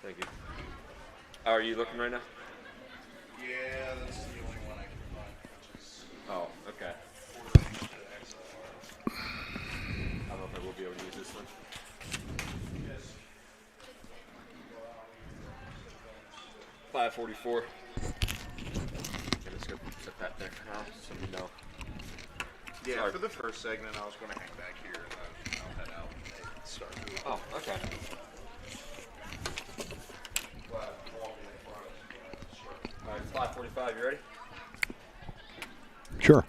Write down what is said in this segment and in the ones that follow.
Thank you. How are you looking right now? Yeah, that's the only one I can find, which is... Oh, okay. I don't know if I will be able to use this one. Yes. 544. I'm just going to set that there for now, so you know. Yeah, Sorry. for the first segment, I was going to hang back here and then I'll head out and start. Oh, okay. All right, 545, you ready? Sure.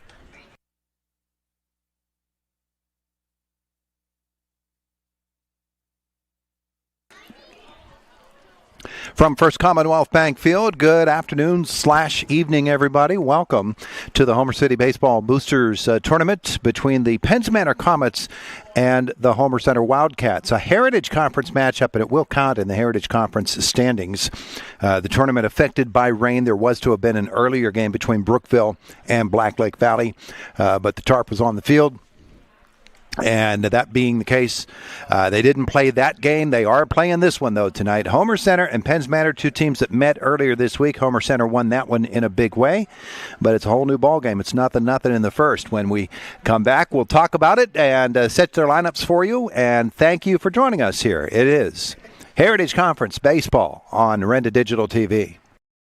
From First Commonwealth Bank Field, good afternoon/evening, everybody. Welcome to the Homer City Baseball Boosters Tournament between the Penns Manor Comets and the Homer Center Wildcats. A Heritage Conference matchup, and it will count in the Heritage Conference standings. The tournament affected by rain. There was to have been an earlier game between Brookville and Black Lake Valley, but the tarp was on the field. And that being the case, they didn't play that game. They are playing this one, though, tonight. Homer Center and Penns Manor, two teams that met earlier this week. Homer Center won that one in a big way, but it's a whole new ball game. It's nothing in the first. When we come back, we'll talk about it and set their lineups for you. And thank you for joining us here. It is Heritage Conference Baseball on Renda Digital TV.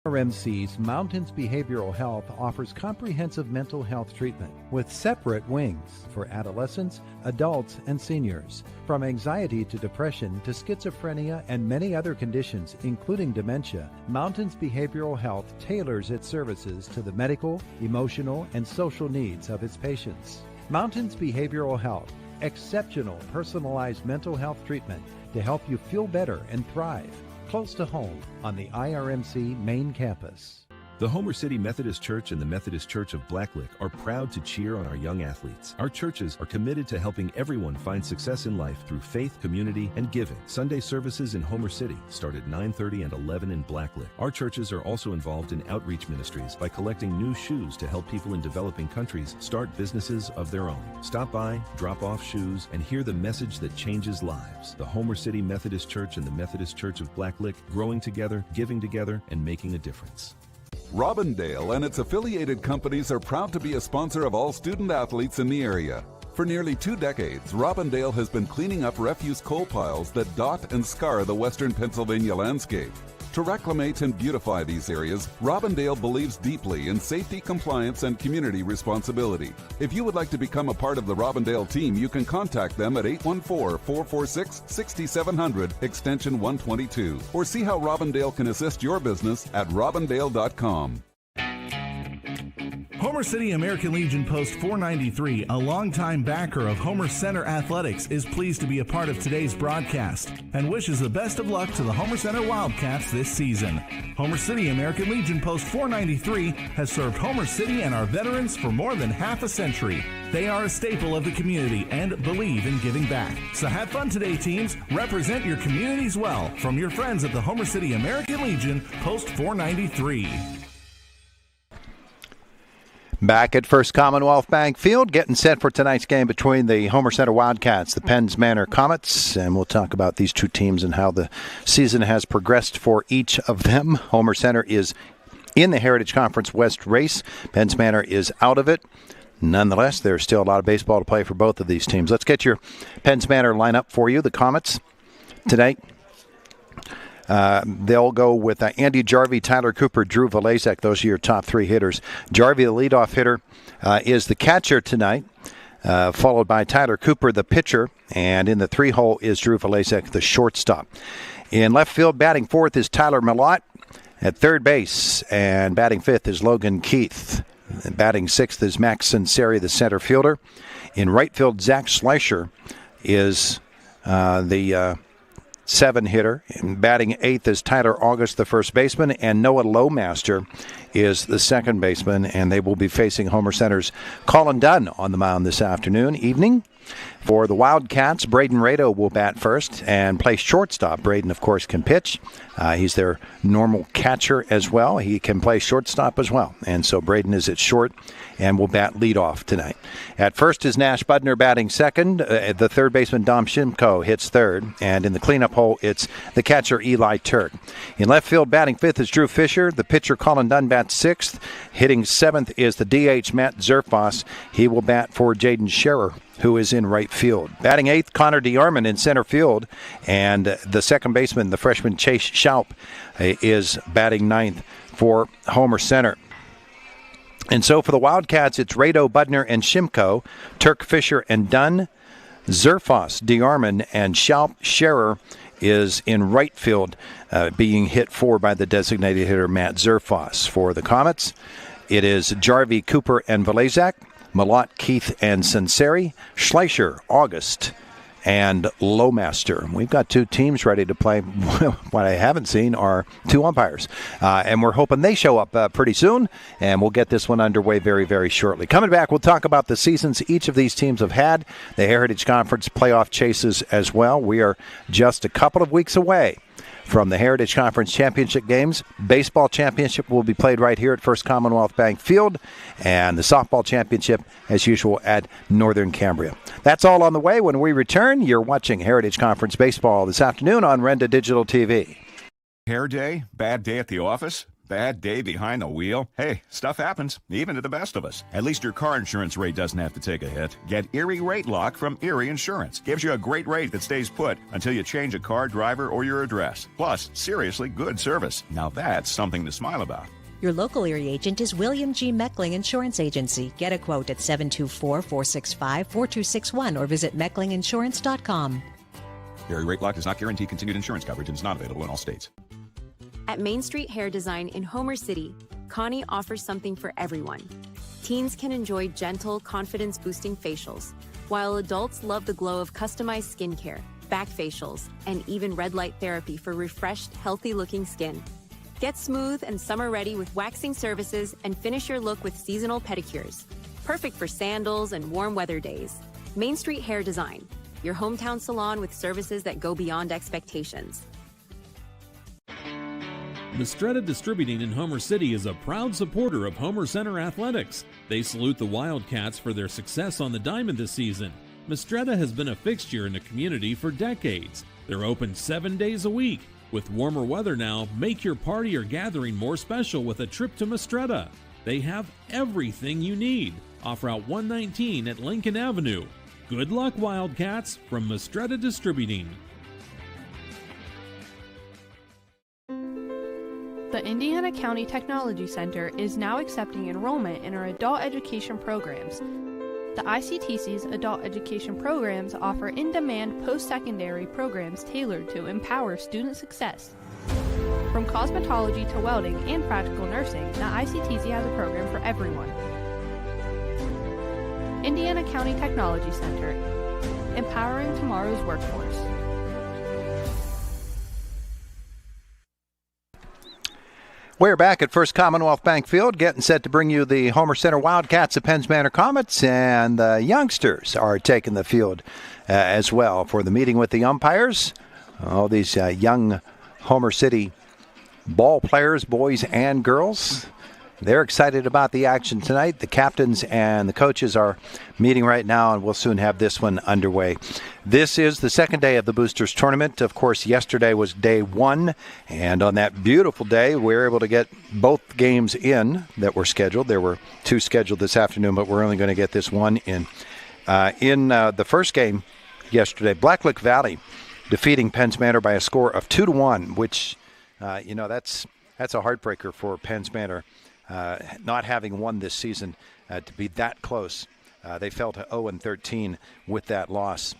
RMC's Mountains Behavioral Health offers comprehensive mental health treatment with separate wings for adolescents, adults, and seniors. From anxiety to depression to schizophrenia and many other conditions, including dementia, Mountains Behavioral Health tailors its services to the medical, emotional, and social needs of its patients. Mountains Behavioral Health, exceptional personalized mental health treatment to help you feel better and thrive. Close to home on the IRMC main campus. The Homer City Methodist Church and the Methodist Church of Black Lake are proud to cheer on our young athletes. Our churches are committed to helping everyone find success in life through faith, community, and giving. Sunday services in Homer City start at 9:30 and 11 in Black Lake. Our churches are also involved in outreach ministries by collecting new shoes to help people in developing countries start businesses of their own. Stop by, drop off shoes, and hear the message that changes lives. The Homer City Methodist Church and the Methodist Church of Black Lake, growing together, giving together, and making a difference. Robindale and its affiliated companies are proud to be a sponsor of all student athletes in the area. For nearly 2 decades, Robindale has been cleaning up refuse coal piles that dot and scar the western Pennsylvania landscape. To reclimate and beautify these areas, Robindale believes deeply in safety, compliance, and community responsibility. If you would like to become a part of the Robindale team, you can contact them at 814-446-6700, extension 122, or see how Robindale can assist your business at robindale.com. Homer City American Legion Post 493, a longtime backer of Homer Center Athletics, is pleased to be a part of today's broadcast and wishes the best of luck to the Homer Center Wildcats this season. Homer City American Legion Post 493 has served Homer City and our veterans for more than half a century. They are a staple of the community and believe in giving back. So have fun today, teams. Represent your communities well from your friends at the Homer City American Legion Post 493. Back at First Commonwealth Bank Field, getting set for tonight's game between the Homer Center Wildcats, the Penns Manor Comets, and we'll talk about these two teams and how the season has progressed for each of them. Homer Center is in the Heritage Conference West race. Penns Manor is out of it. Nonetheless, there's still a lot of baseball to play for both of these teams. Let's get your Penns Manor lineup for you. The Comets tonight. They'll go with Andy Jarvie, Tyler Cooper, Drew Valazek. Those are your top 3 hitters. Jarvie, the leadoff hitter, is the catcher tonight, followed by Tyler Cooper, the pitcher. And in the 3-hole is Drew Valazek, the shortstop. In left field, batting 4th is Tyler Millott. At third base and batting 5th is Logan Keith. And batting 6th is Max Sinceri, the center fielder. In right field, Zach Schleicher is the 7 hitter. And batting 8th is Tyler August, the first baseman, and Noah Lowmaster is the second baseman, and they will be facing Homer Center's Colin Dunn on the mound this evening. For the Wildcats, Braden Rado will bat first and play shortstop. Braden, of course, can pitch. He's their normal catcher as well. He can play shortstop as well. And so Braden is at short and will bat leadoff tonight. At first is Nash Budner batting second. The third baseman, Dom Shimko, hits third. And in the cleanup hole, it's the catcher, Eli Turk. In left field, batting fifth is Drew Fisher. The pitcher, Colin Dunn, bats sixth. Hitting seventh is the DH, Matt Zerfas. He will bat for Jaden Scherer, who is in right field. Batting eighth, Connor DeArmond in center field. And the second baseman, the freshman Chase Schaup, is batting ninth for Homer Center. And so for the Wildcats, it's Rado, Budner, and Shimko, Turk, Fisher, and Dunn, Zerfas, DeArmond, and Schaup. Scherer is in right field, being hit for by the designated hitter, Matt Zerfas. For the Comets, it is Jarvie, Cooper, and Velazak, Malott, Keith, and Senseri, Schleicher, August, and Lowmaster. We've got two teams ready to play. What I haven't seen are two umpires. And we're hoping they show up pretty soon, and we'll get this one underway very, very shortly. Coming back, we'll talk about the seasons each of these teams have had, the Heritage Conference playoff chases as well. We are just a couple of weeks away from the Heritage Conference Championship games. Baseball championship will be played right here at First Commonwealth Bank Field, and the softball championship, as usual, at Northern Cambria. That's all on the way. When we return, you're watching Heritage Conference Baseball this afternoon on Renda Digital TV. Hair day? Bad day at the office? Bad day behind the wheel? Hey, stuff happens, even to the best of us. At least your car insurance rate doesn't have to take a hit. Get Erie Rate Lock from Erie Insurance. Gives you a great rate that stays put until you change a car, driver, or your address. Plus, seriously good service. Now that's something to smile about. Your local Erie agent is William G. Meckling Insurance Agency. Get a quote at 724-465-4261 or visit mecklinginsurance.com. Erie Rate Lock does not guarantee continued insurance coverage and is not available in all states. At Main Street Hair Design in Homer City, Connie offers something for everyone. Teens can enjoy gentle, confidence-boosting facials, while adults love the glow of customized skincare, back facials, and even red light therapy for refreshed, healthy-looking skin. Get smooth and summer-ready with waxing services and finish your look with seasonal pedicures. Perfect for sandals and warm weather days. Main Street Hair Design, your hometown salon with services that go beyond expectations. Mistretta Distributing in Homer City is a proud supporter of Homer Center Athletics. They salute the Wildcats for their success on the diamond this season. Mistretta has been a fixture in the community for decades. They're open 7 days a week. With warmer weather now, make your party or gathering more special with a trip to Mistretta. They have everything you need. Off Route 119 at Lincoln Avenue. Good luck, Wildcats, from Mistretta Distributing. The Indiana County Technology Center is now accepting enrollment in our adult education programs. The ICTC's adult education programs offer in-demand post-secondary programs tailored to empower student success. From cosmetology to welding and practical nursing, the ICTC has a program for everyone. Indiana County Technology Center, empowering tomorrow's workforce. We're back at First Commonwealth Bank Field, getting set to bring you the Homer Center Wildcats, the Penns Manor Comets, and the youngsters are taking the field as well for the meeting with the umpires. All these young Homer City ball players, boys and girls, they're excited about the action tonight. The captains and the coaches are meeting right now, and we'll soon have this one underway. This is the second day of the Boosters Tournament. Of course, yesterday was day one, and on that beautiful day, we were able to get both games in that were scheduled. There were two scheduled this afternoon, but we're only going to get this one in. In the first game yesterday, Blacklick Valley defeating Penns Manor by a score of 2-1, which, that's a heartbreaker for Penns Manor. Not having won this season, to be that close. They fell to 0-13 with that loss.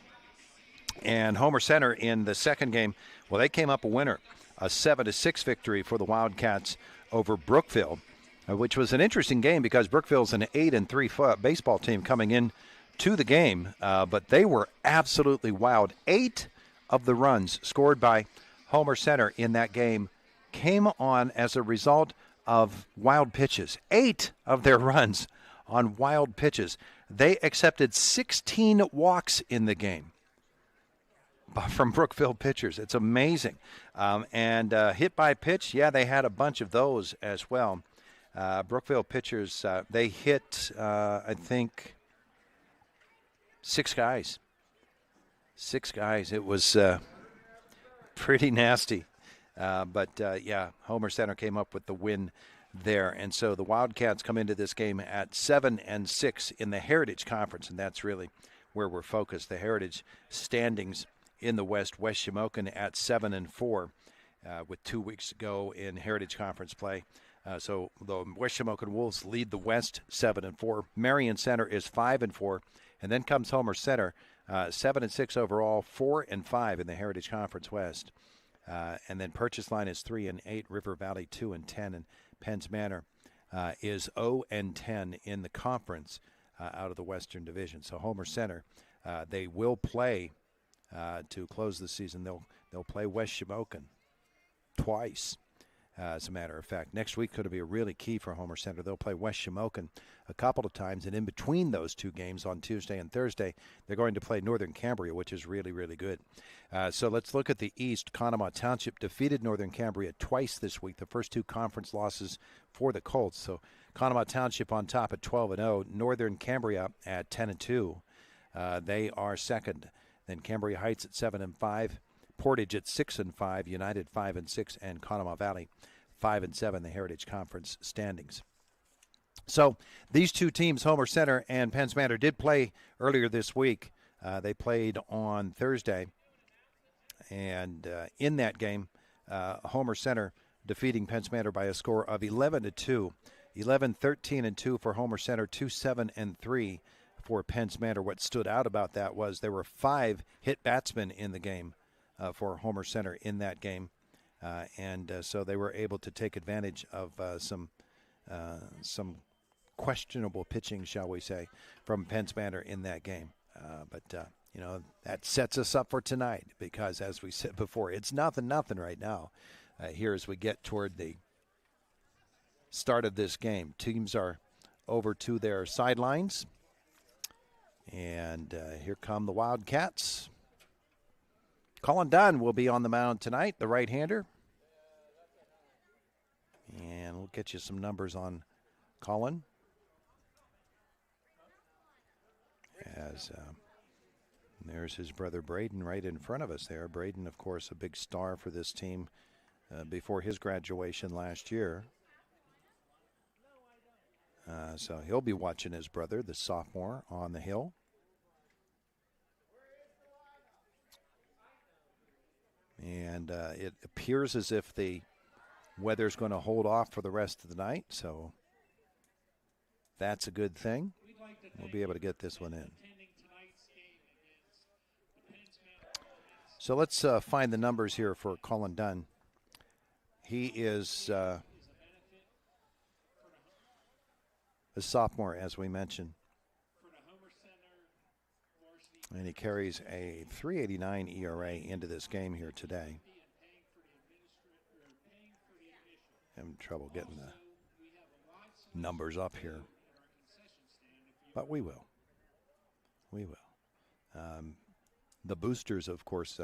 And Homer Center in the second game, well, they came up a winner, a 7-6 victory for the Wildcats over Brookville, which was an interesting game because Brookville's an 8-3 baseball team coming in to the game, but they were absolutely wild. 8 of the runs scored by Homer Center in that game came on as a result of wild pitches. 8 of their runs on wild pitches. They accepted 16 walks in the game from Brookville pitchers. It's amazing. And hit by pitch, yeah, they had a bunch of those as well. Brookville pitchers, they hit, I think, 6 guys. 6 guys. It was pretty nasty. But Homer Center came up with the win there. And so the Wildcats come into this game at 7-6 in the Heritage Conference, and that's really where we're focused. The Heritage standings in the West Shamokin at 7-4 with 2 weeks to go in Heritage Conference play. So the West Shamokin Wolves lead the West 7-4. Marion Center is 5-4, and then comes Homer Center 7-6 overall, 4-5 in the Heritage Conference West. And then Purchase Line is 3-8, River Valley 2-10, and Penns Manor is 0-10 in the conference out of the Western Division. So Homer Center, they will play to close the season. They'll play West Shamokin twice. As a matter of fact, next week could be a really key for Homer Center. They'll play West Shamokin a couple of times, and in between those 2 games on Tuesday and Thursday, they're going to play Northern Cambria, which is really, really good. So let's look at the East. Conemaugh Township defeated Northern Cambria twice this week, the first 2 conference losses for the Colts. So Conemaugh Township on top at 12-0, Northern Cambria at 10-2. They are second. Then Cambria Heights at 7-5. Portage at 6-5, United 5-6, and Conemaugh Valley 5-7, the Heritage Conference standings. So these 2 teams, Homer Center and Penns Manor, did play earlier this week. They played on Thursday, and in that game, Homer Center defeating Penns Manor by a score of 11-2, 11-13-2 for Homer Center, 2-7-3 for Penns Manor. What stood out about that was there were 5 hit batsmen in the game for Homer Center in that game, and so they were able to take advantage of some questionable pitching, shall we say, from Penns Manor in that game. But that sets us up for tonight because, as we said before, it's nothing right now here as we get toward the start of this game. Teams are over to their sidelines, and here come the Wildcats. Colin Dunn will be on the mound tonight, the right-hander. And we'll get you some numbers on Colin. As there's his brother Braden right in front of us there. Braden, of course, a big star for this team before his graduation last year. So he'll be watching his brother, the sophomore, on the hill. And it appears as if the weather's going to hold off for the rest of the night, so that's a good thing. We'll be able to get this one in. So let's find the numbers here for Colin Dunn. He is a sophomore, as we mentioned. And he carries a 3.89 ERA into this game here today. Having trouble getting the numbers up here. But we will. We will. The boosters, of course,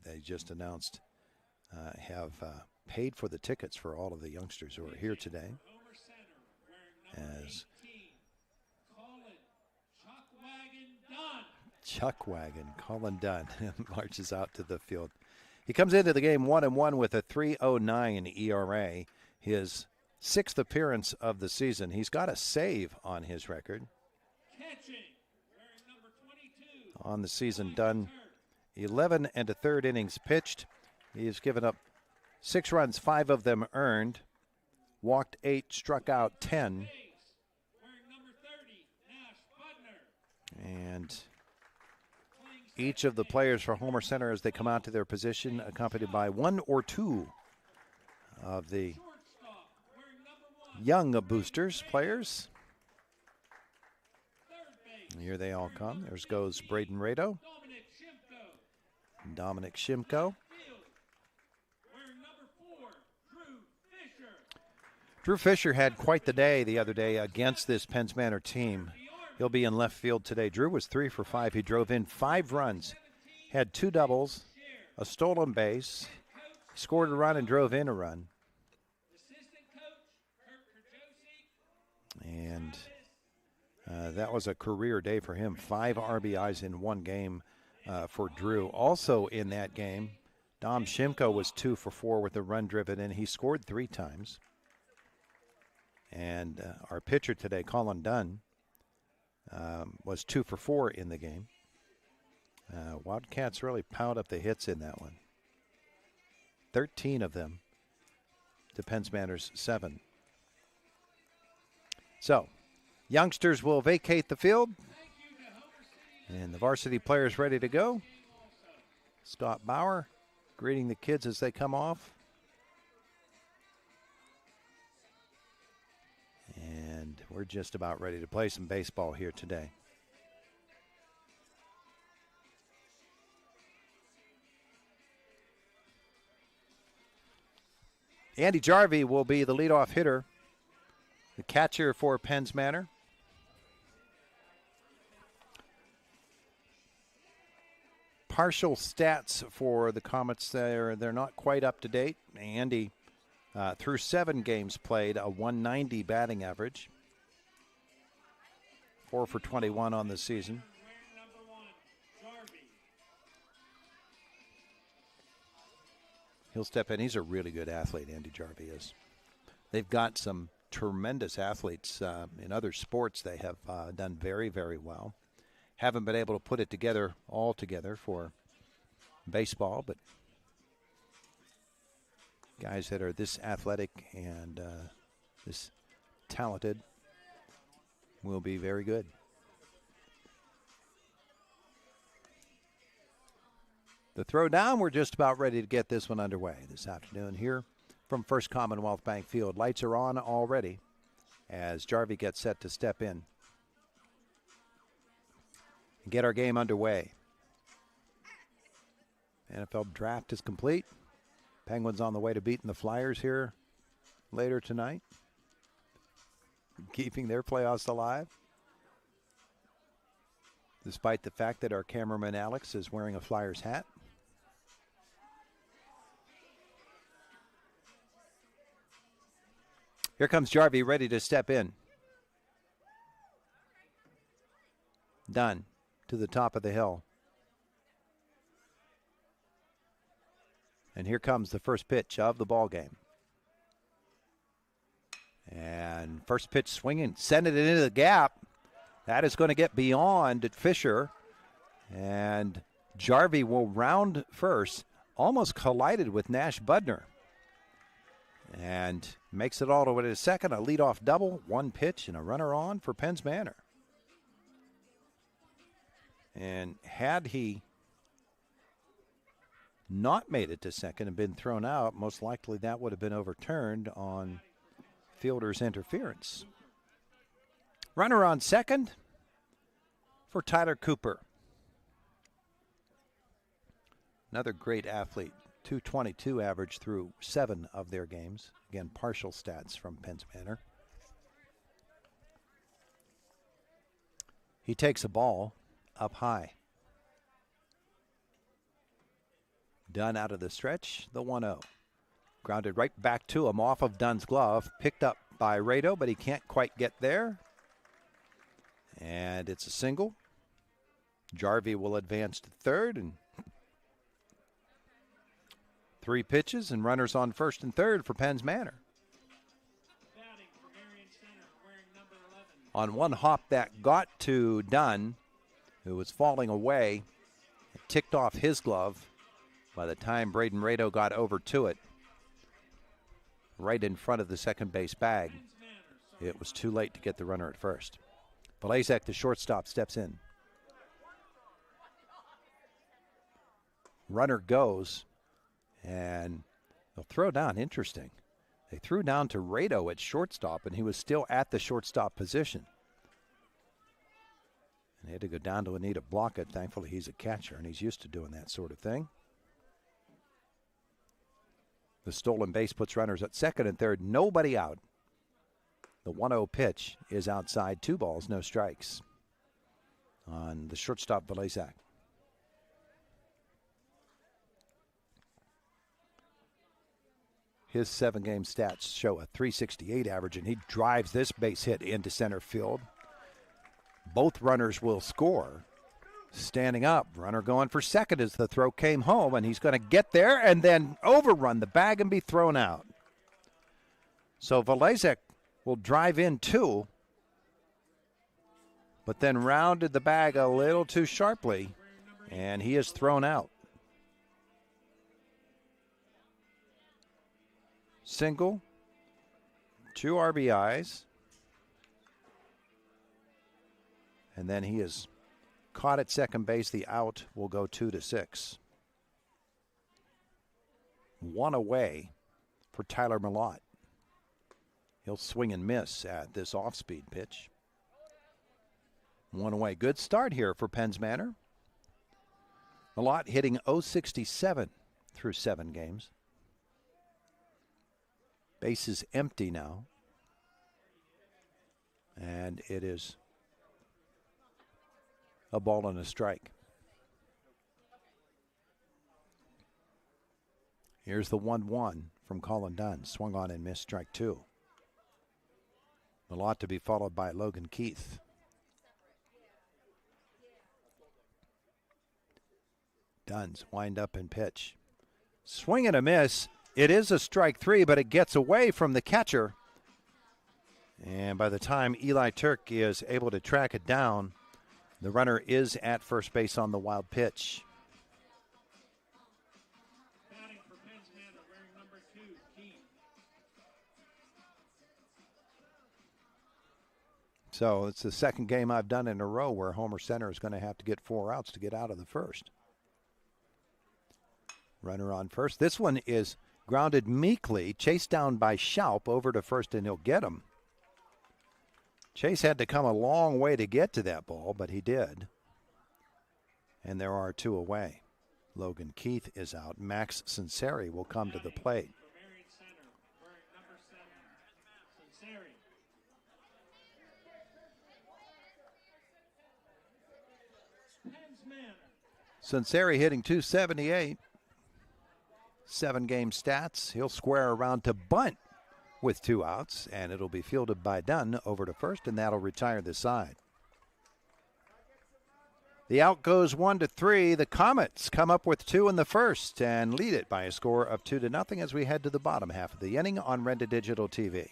they just announced, have paid for the tickets for all of the youngsters who are here today. As Chuckwagon, Colin Dunn, marches out to the field. He comes into the game 1-1 with a 3.09 ERA. His 6th appearance of the season. He's got a save on his record. On the season, Dunn 11 1/3 innings pitched. He has given up 6 runs, 5 of them earned. Walked 8, struck out 10. And each of the players for Homer Center, as they come out to their position, accompanied by 1 or 2 of the young boosters players. Here they all come. There goes Braden Rado, Dominic Shimko. Drew Fisher had quite the day the other day against this Penns Manor team. He'll be in left field today. Drew was 3 for 5. He drove in 5 runs, had 2 doubles, a stolen base, scored a run and drove in a run. And that was a career day for him. 5 RBIs in one game for Drew. Also in that game, Dom Shimko was 2 for 4 with a run driven in. He scored 3 times. And our pitcher today, Colin Dunn, was 2 for 4 in the game. Wildcats really piled up the hits in that one. 13 of them to Penns Manor's 7. So, youngsters will vacate the field. And the varsity players ready to go. Scott Bauer greeting the kids as they come off. And we're just about ready to play some baseball here today. Andy Jarvie will be the leadoff hitter, the catcher for Penns Manor. Partial stats for the Comets, they're not quite up to date. Andy, through 7 games played, a 190 batting average. 4 for 21 on the season. He'll step in. He's a really good athlete, Andy Jarvie is. They've got some tremendous athletes in other sports. They have done very, very well. Haven't been able to put it together all together for baseball, but guys that are this athletic and this talented will be very good. The throw down, we're just about ready to get this one underway this afternoon here from First Commonwealth Bank Field. Lights are on already as Jarvie gets set to step in and get our game underway. NFL draft is complete. Penguins on the way to beating the Flyers here later tonight, keeping their playoffs alive, despite the fact that our cameraman Alex is wearing a Flyers hat. Here comes Jarvie ready to step in. Done to the top of the hill. And here comes the first pitch of the ball game. And first pitch swinging, send it into the gap. That is going to get beyond Fisher. And Jarvie will round first, almost collided with Nash Budner. And makes it all the way to second, a leadoff double, 1 pitch, and a runner on for Penns Manor. And had he not made it to second and been thrown out, most likely that would have been overturned on fielder's interference. Runner on second for Tyler Cooper. Another great athlete. 222 average through 7 of their games. Again, partial stats from Penns Manor. He takes a ball up high. Dunn out of the stretch, the 1-0. Grounded right back to him off of Dunn's glove. Picked up by Rado, but he can't quite get there. And it's a single. Jarvie will advance to third, and 3 pitches and runners on first and third for Penns Manor. On one hop that got to Dunn, who was falling away, it ticked off his glove. By the time Braden Rado got over to it, right in front of the second base bag, it was too late to get the runner at first. Blazek, the shortstop, steps in. Runner goes. And they'll throw down. Interesting. They threw down to Rado at shortstop, and he was still at the shortstop position. And they had to go down to Anita block it. Thankfully, he's a catcher, and he's used to doing that sort of thing. The stolen base puts runners at second and third. Nobody out. The 1-0 pitch is outside. 2 balls, no strikes. on the shortstop, Velezak. His 7-game stats show a .368 average, and he drives this base hit into center field. Both runners will score. Standing up, runner going for second as the throw came home, and he's going to get there and then overrun the bag and be thrown out. So Velezak will drive in 2, but then rounded the bag a little too sharply, and he is thrown out. Single, 2 RBIs, and then he is caught at second base. The out will go 2-6. 1 away for Tyler Millot. He'll swing and miss at this off-speed pitch. 1 away. Good start here for Penns Manor. Millot hitting .067 through 7 games. Base is empty now. And it is a ball and a strike. Here's the 1-1 from Colin Dunn. Swung on and missed, strike 2. Millot to be followed by Logan Keith. Dunn's wind up and pitch. Swing and a miss. It is a strike 3, but it gets away from the catcher. And by the time Eli Turk is able to track it down, the runner is at first base on the wild pitch. Batting for Penns Manor, wearing number 2, Keith. So it's the second game I've done in a row where Homer Center is going to have to get 4 outs to get out of the first. Runner on first. This one is grounded meekly, chased down by Schaup over to first, and he'll get him. Chase had to come a long way to get to that ball, but he did. And there are 2 away. Logan Keith is out. Max Sinceri will come to the plate. Sinceri hitting .278. 7-game stats. He'll square around to bunt with 2 outs, and it'll be fielded by Dunn over to first, and that'll retire the side. The out goes 1-3. The Comets come up with 2 in the first and lead it by a score of 2-0 as we head to the bottom half of the inning on Renda Digital TV.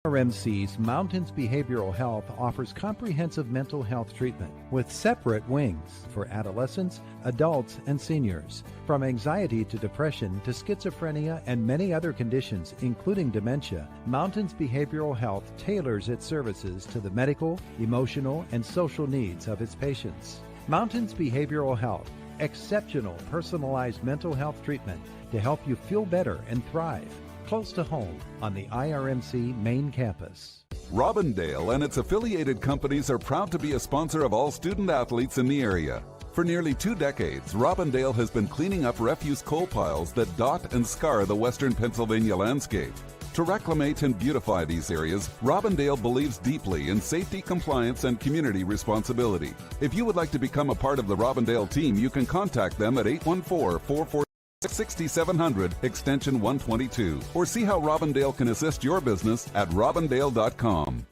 RMC's Mountains Behavioral Health offers comprehensive mental health treatment with separate wings for adolescents, adults, and seniors. From anxiety to depression to schizophrenia and many other conditions, including dementia, Mountains Behavioral Health tailors its services to the medical, emotional, and social needs of its patients. Mountains Behavioral Health, exceptional personalized mental health treatment to help you feel better and thrive. Close to home on the IRMC main campus. Robindale and its affiliated companies are proud to be a sponsor of all student athletes in the area. For nearly 2 decades, Robindale has been cleaning up refuse coal piles that dot and scar the western Pennsylvania landscape. To reclimate and beautify these areas, Robindale believes deeply in safety, compliance, and community responsibility. If you would like to become a part of the Robindale team, you can contact them at 814-446-6700, extension 122, or see how Robindale can assist your business at robindale.com.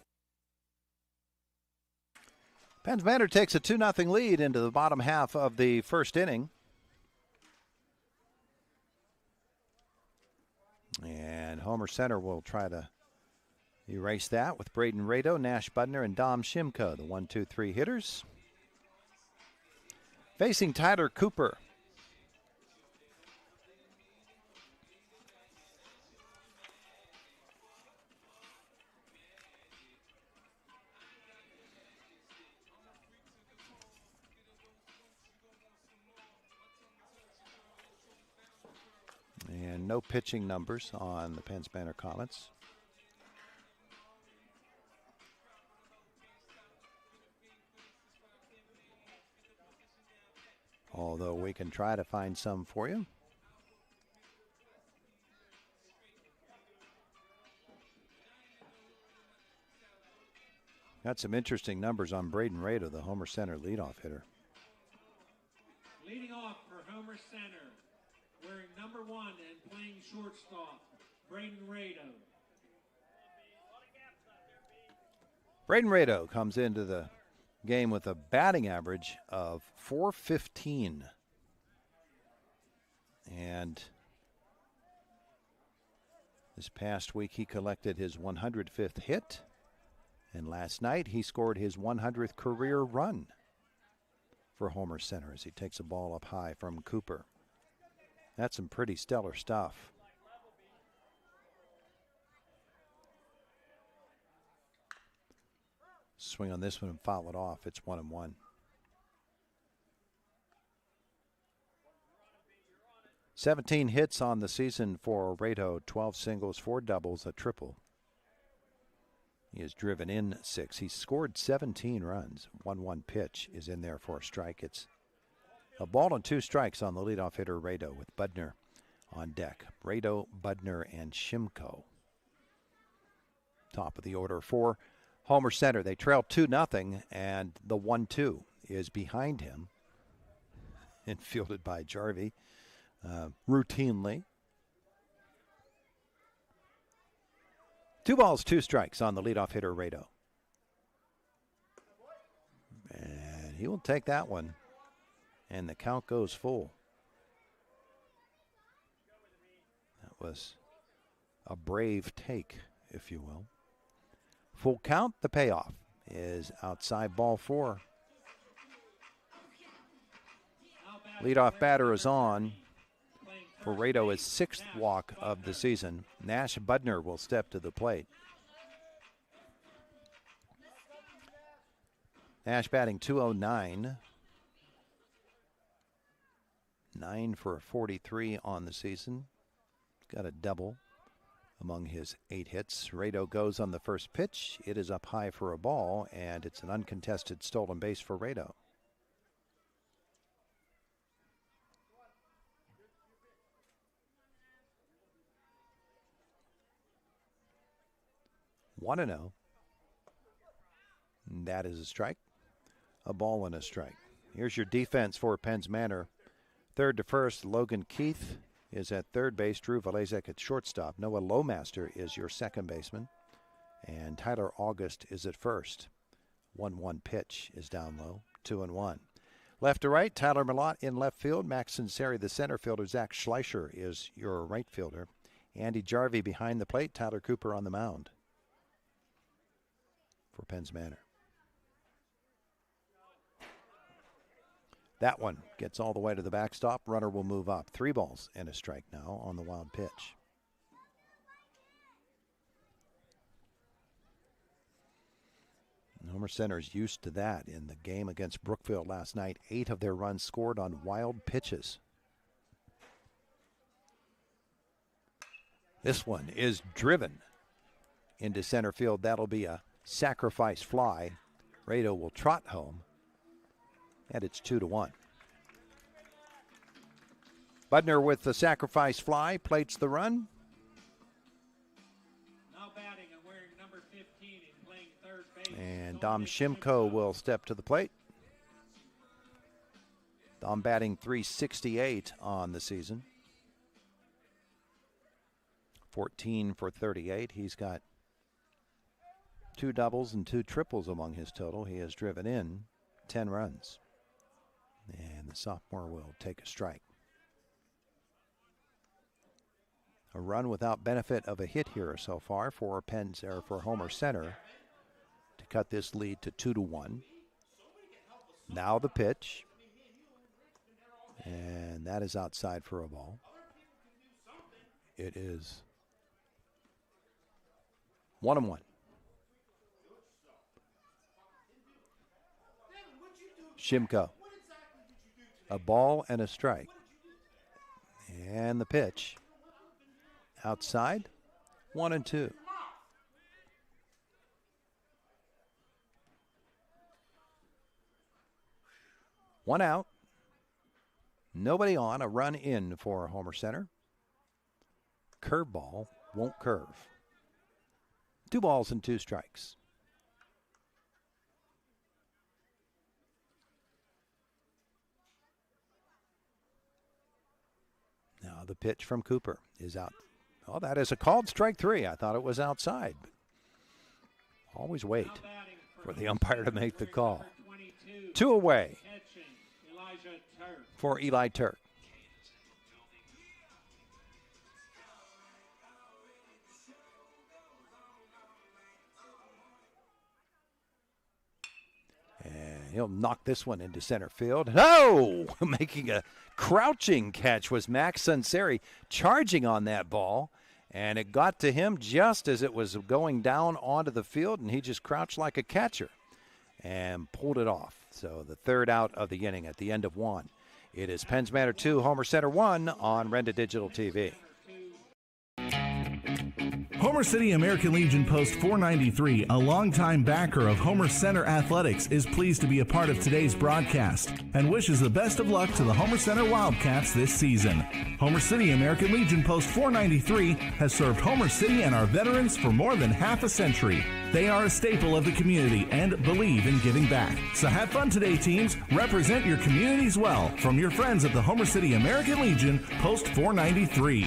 Penns Manor takes a 2-0 lead into the bottom half of the first inning. And Homer Center will try to erase that with Braden Rado, Nash Budner, and Dom Shimko, the 1-2-3 hitters. Facing Tyler Cooper. And no pitching numbers on the Penns Manor Comets. Although we can try to find some for you. Got some interesting numbers on Braden Rada, the Homer Center leadoff hitter. Leading off for Homer Center, wearing number 1 and playing shortstop, Braden Rado. Braden Rado comes into the game with a batting average of .415. And this past week he collected his 105th hit. And last night he scored his 100th career run for Homer Center as he takes a ball up high from Cooper. That's some pretty stellar stuff. Swing on this one and foul it off. It's 1-1. "17 hits on the season for Rado, 12 singles, 4 doubles, a triple. He has driven in 6. He's scored 17 runs. 1-1 pitch is in there for a strike. It's a ball and 2 strikes on the leadoff hitter Rado with Budner on deck. Rado, Budner, and Shimko. Top of the order for Homer Center. They trail 2-0, and the 1-2 is behind him and fielded by Jarvie routinely. 2 balls, 2 strikes on the leadoff hitter Rado. And he will take that one, and the count goes full. That was a brave take, if you will. Full count, the payoff is outside ball 4. Leadoff batter is on for Rado, his 6th walk of the season. Nash Budner will step to the plate. Nash batting .209. 9 for 43 on the season. Got a double among his 8 hits. Rado goes on the first pitch. It is up high for a ball, and it's an uncontested stolen base for Rado. One and 0. That is a strike. A ball and a strike. Here's your defense for Penns Manor. Third to first, Logan Keith is at third base. Drew Valezek at shortstop. Noah Lowmaster is your second baseman. And Tyler August is at first. 1-1 pitch is down low. 2-1. Left to right, Tyler Millot in left field. Max Sinceri, the center fielder. Zach Schleicher is your right fielder. Andy Jarvie behind the plate. Tyler Cooper on the mound for Penns Manor. That one gets all the way to the backstop. Runner will move up. 3 balls and a strike now on the wild pitch. Homer Center's used to that in the game against Brookfield last night. 8 of their runs scored on wild pitches. This one is driven into center field. That'll be a sacrifice fly. Rado will trot home, and it's 2-1. Budner with the sacrifice fly plates the run. Now batting and wearing number 15 and playing third base. And Dom Shimko will step to the plate. Dom batting .368 on the season. 14 for 38. He's got 2 doubles and 2 triples among his total. He has driven in 10 runs. And the sophomore will take a strike. A run without benefit of a hit here so far for for Homer Center to cut this lead to 2-1. Now the pitch. And that is outside for a ball. It is 1-1. Shimko. A ball and a strike. And the pitch. Outside. 1-2. One out. Nobody on. A run in for Homer Center. Curveball won't curve. 2 balls and 2 strikes. Now the pitch from Cooper is out. Oh, that is a called strike 3. I thought it was outside. But always wait for the umpire to make the call. 2 away for Eli Turk. And he'll knock this one into center field. No! Making a crouching catch was Max Sunseri, charging on that ball. And it got to him just as it was going down onto the field, and he just crouched like a catcher and pulled it off. So the third out of the inning at the end of 1. It is Penns Manor 2, Homer Center 1 on Renda Digital TV. Homer City American Legion Post 493, a longtime backer of Homer Center Athletics, is pleased to be a part of today's broadcast and wishes the best of luck to the Homer Center Wildcats this season. Homer City American Legion Post 493 has served Homer City and our veterans for more than half a century. They are a staple of the community and believe in giving back. So have fun today, teams. Represent your communities well. From your friends at the Homer City American Legion Post 493.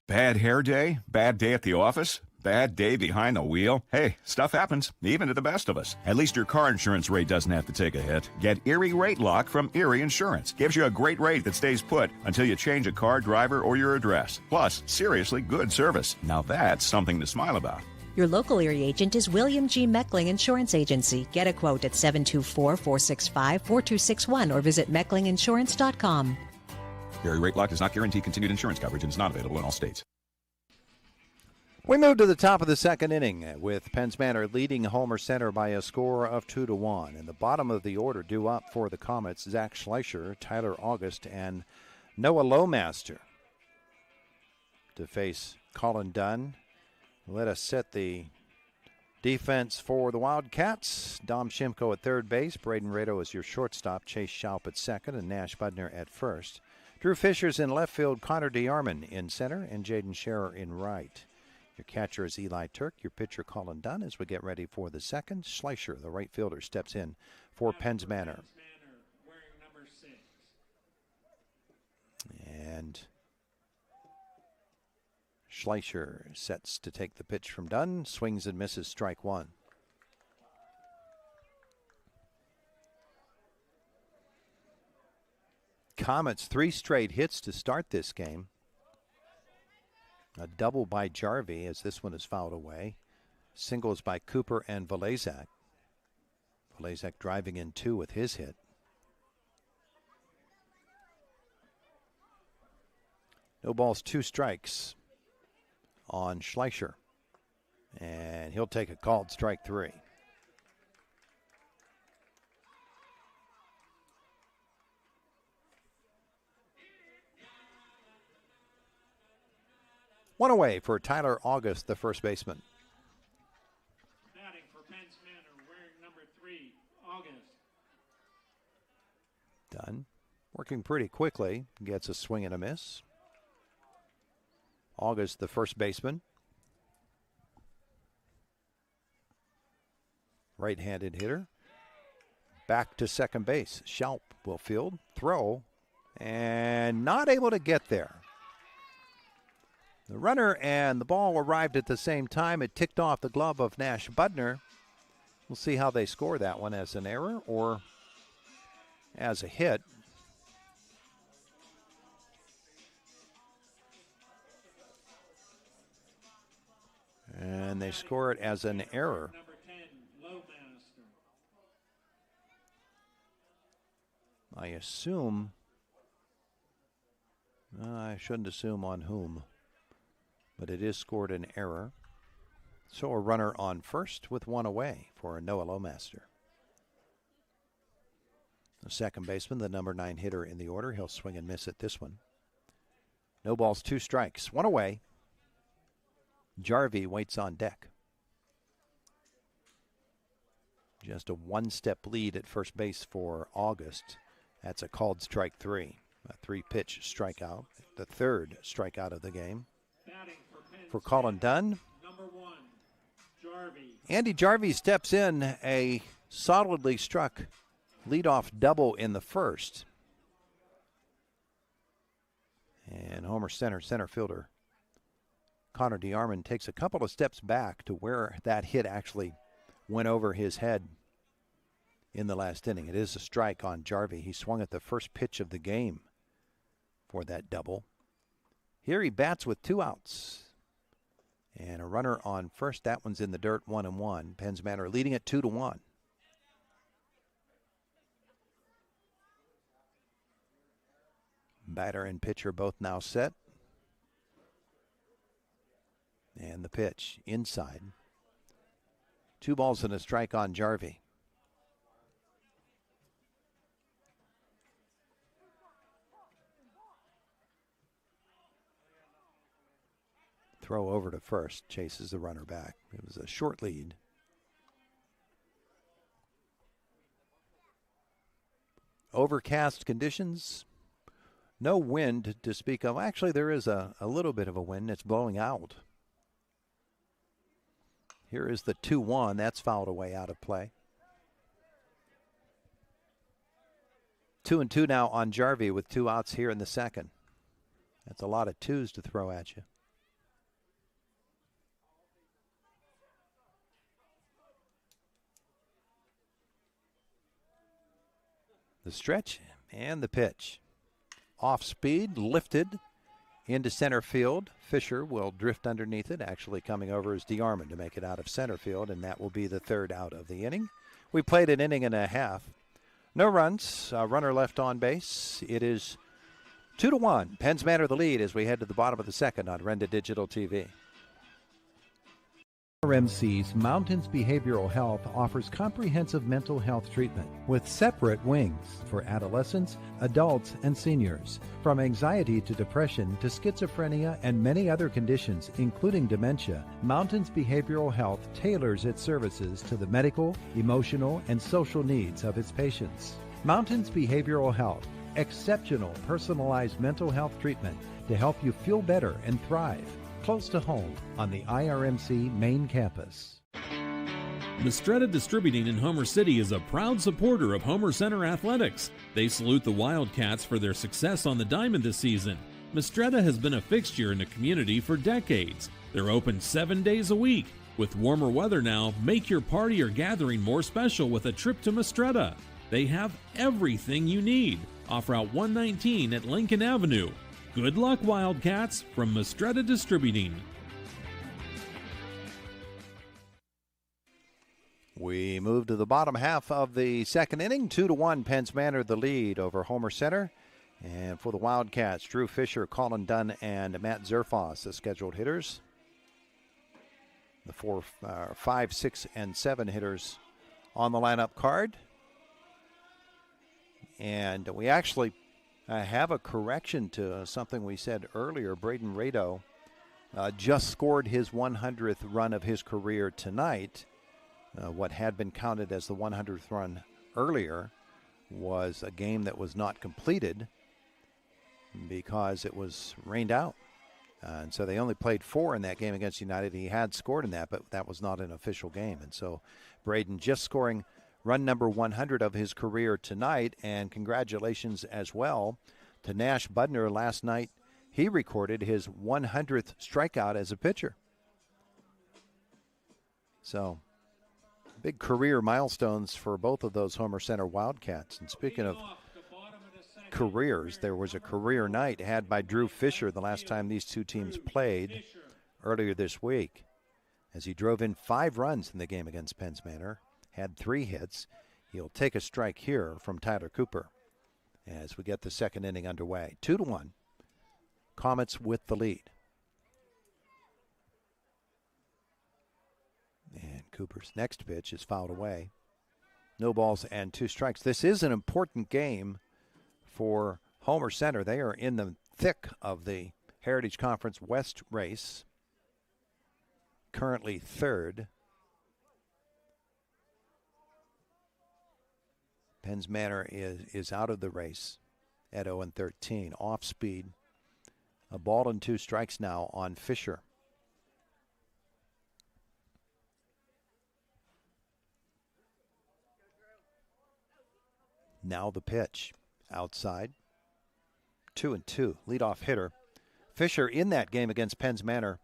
Bad hair day? Bad day at the office? Bad day behind the wheel? Hey, stuff happens, even to the best of us. At least your car insurance rate doesn't have to take a hit. Get Erie Rate Lock from Erie Insurance. Gives you a great rate that stays put until you change a car, driver, or your address. Plus, seriously good service. Now that's something to smile about. Your local Erie agent is William G. Meckling Insurance Agency. Get a quote at 724-465-4261 or visit mecklinginsurance.com. Erie Rate Lock does not guarantee continued insurance coverage and is not available in all states. We move to the top of the second inning with Penns Manor leading Homer Center by a score of 2-1. In the bottom of the order, due up for the Comets, Zach Schleicher, Tyler August, and Noah Lowmaster to face Colin Dunn. Let us set the defense for the Wildcats. Dom Shimko at third base. Braden Rado is your shortstop. Chase Schaup at second and Nash Budner at first. Drew Fisher's in left field, Connor DeArmond in center, and Jaden Scherer in right. Your catcher is Eli Turk, your pitcher Colin Dunn. As we get ready for the second, Schleicher, the right fielder, steps in for Penns Manor. And Schleicher sets to take the pitch from Dunn, swings and misses, strike 1. Comets 3 straight hits to start this game. A double by Jarvie as this one is fouled away. Singles by Cooper and Velazak. Velazak driving in 2 with his hit. No balls, 2 strikes on Schleicher. And he'll take a called strike 3. One away for Tyler August, the first baseman. Batting for Penns Manor, wearing number 3, August. Dunn working pretty quickly, gets a swing and a miss. August, the first baseman. Right-handed hitter. Back to second base. Schaup will field, throw, and not able to get there. The runner and the ball arrived at the same time. It ticked off the glove of Nash Budner. We'll see how they score that one, as an error or as a hit. And they score it as an error. Number 10, Lowmaster. I assume, I shouldn't assume on whom, but it is scored an error. So a runner on first with 1 away for Noah Lowmaster. The second baseman, the number 9 hitter in the order. He'll swing and miss at this one. No balls, 2 strikes, 1 away. Jarvie waits on deck. Just a 1-step lead at first base for August. That's a called strike 3. A 3-pitch strikeout. The third strikeout of the game. For Colin Dunn. Number 1, Jarvie. Andy Jarvie steps in, a solidly struck leadoff double in the first. And Homer center fielder Connor DeArmond takes a couple of steps back to where that hit actually went over his head in the last inning. It is a strike on Jarvie. He swung at the first pitch of the game for that double. Here he bats with 2 outs. And a runner on first. That one's in the dirt, 1-1. Penns Manor leading it 2-1. Batter and pitcher both now set. And the pitch inside. 2 balls and a strike on Jarvie. Throw over to first, chases the runner back. It was a short lead. Overcast conditions. No wind to speak of. Actually, there is a little bit of a wind. It's blowing out. Here is the 2-1. That's fouled away out of play. 2-2 now on Jarvie with 2 outs here in the second. That's a lot of 2s to throw at you. The stretch and the pitch. Off speed, lifted into center field. Fisher will drift underneath it. Actually coming over is DeArmond to make it out of center field, and that will be the 3rd out of the inning. We played an inning and a half. No runs, runner left on base. It is 2-1. Penns Manor the lead as we head to the bottom of the second on Renda Digital TV. RMC's Mountains Behavioral Health offers comprehensive mental health treatment with separate wings for adolescents, adults, and seniors. From anxiety to depression to schizophrenia and many other conditions, including dementia, Mountains Behavioral Health tailors its services to the medical, emotional, and social needs of its patients. Mountains Behavioral Health, exceptional personalized mental health treatment to help you feel better and thrive. Close to home on the IRMC main campus. Mistretta Distributing in Homer City is a proud supporter of Homer Center Athletics. They salute the Wildcats for their success on the diamond this season. Mistretta has been a fixture in the community for decades. They're open 7 days a week. With warmer weather now, make your party or gathering more special with a trip to Mistretta. They have everything you need. Off Route 119 at Lincoln Avenue. Good luck, Wildcats, from Mistretta Distributing. We move to the bottom half of the second inning. 2-1, Penns Manor the lead over Homer Center. And for the Wildcats, Drew Fisher, Colin Dunn, and Matt Zerfoss, the scheduled hitters. The 4, 5, 6, and 7 hitters on the lineup card. And we actually have a correction to something we said earlier. Braden Rado just scored his 100th run of his career tonight. What had been counted as the 100th run earlier was a game that was not completed because it was rained out. And so they only played 4 in that game against United. He had scored in that, but that was not an official game. And so Braden just scoring run number 100 of his career tonight, and congratulations as well to Nash Budner. Last night he recorded his 100th strikeout as a pitcher. So big career milestones for both of those Homer Center Wildcats. And speaking of careers, there was a career night had by Drew Fisher the last time these two teams played earlier this week, as he drove in 5 runs in the game against Penns Manor. Had 3 hits. He'll take a strike here from Tyler Cooper as we get the second inning underway. 2-1. Comets with the lead. And Cooper's next pitch is fouled away. No balls and 2 strikes. This is an important game for Homer Center. They are in the thick of the Heritage Conference West race. Currently 3rd. Penns Manor is out of the race at 0-13. Off speed. A ball and 2 strikes now on Fisher. Now the pitch. Outside. 2-2. Leadoff hitter. Fisher in that game against Penns Manor,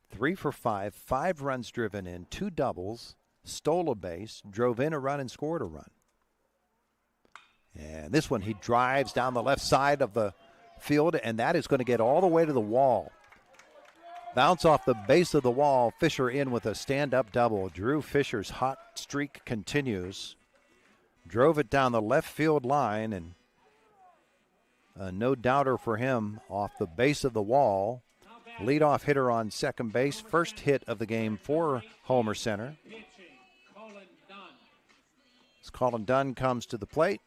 3 for 5, 5 runs driven in, 2 doubles, stole a base, drove in a run, and scored a run. And this one, he drives down the left side of the field, and that is going to get all the way to the wall. Bounce off the base of the wall. Fisher in with a stand-up double. Drew Fisher's hot streak continues. Drove it down the left field line, and no doubter for him off the base of the wall. Leadoff hitter on second base. First hit of the game for Homer Center. As Colin Dunn comes to the plate.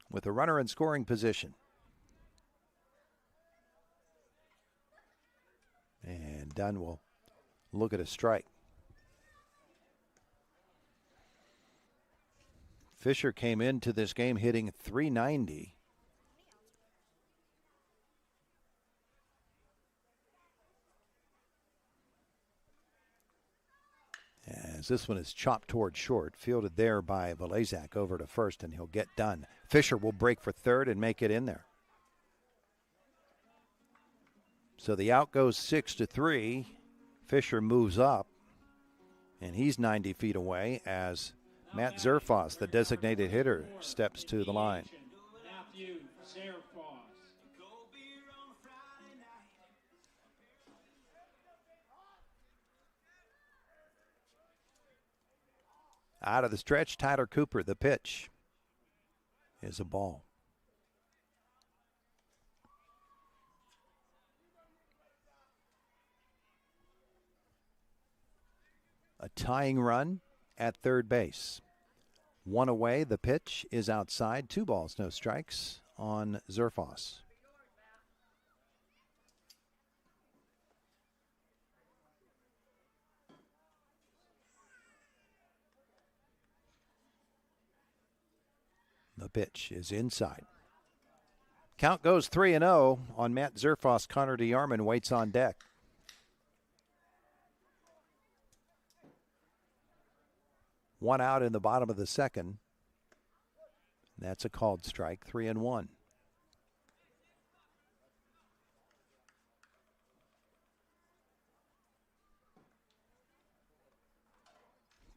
With a runner in scoring position. And Dunn will look at a strike. Fisher came into this game hitting .390. As this one is chopped toward short, fielded there by Valezak over to first, and he'll get done. Fisher will break for third and make it in there. So the out goes 6-3. Fisher moves up, and he's 90 feet away as Matt Zerfos, the designated hitter, steps to the line. Matthew Zerfos. Out of the stretch, Tyler Cooper. The pitch is a ball. A tying run at third base. One away. The pitch is outside. 2 balls, no strikes on Zerfos. The pitch is inside. Count goes 3-0 on Matt Zerfos. Connor DeArmond waits on deck. One out in the bottom of the second. That's a called strike, 3-1.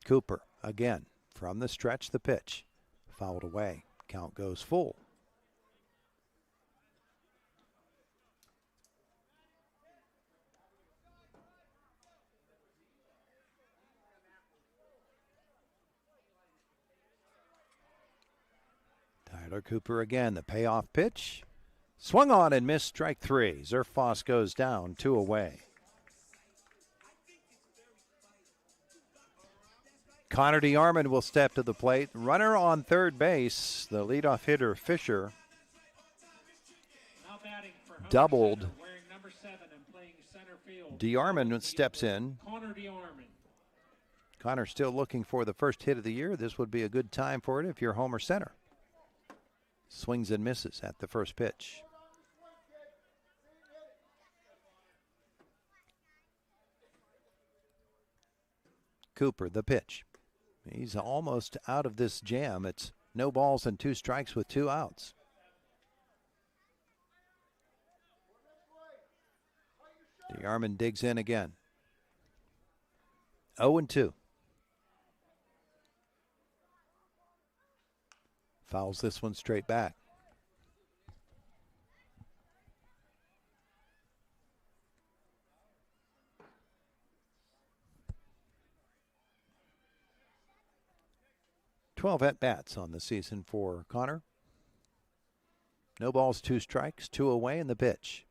Cooper again from the stretch, the pitch. Fouled away. Count goes full. Tyler Cooper again, the payoff pitch. Swung on and missed, strike 3. Zerfos goes down, 2 away. Connor DeArmond will step to the plate. Runner on third base, the leadoff hitter Fisher, doubled. DeArmond steps in. Connor still looking for the first hit of the year. This would be a good time for it if you're Homer Center. Swings and misses at the first pitch. Cooper, the pitch. He's almost out of this jam. It's no balls and 2 strikes with 2 outs. DeArmond digs in again. 0-2. Fouls this one straight back. Twelve at-bats on the season for Connor. No balls, 2 strikes, 2 away in the pitch.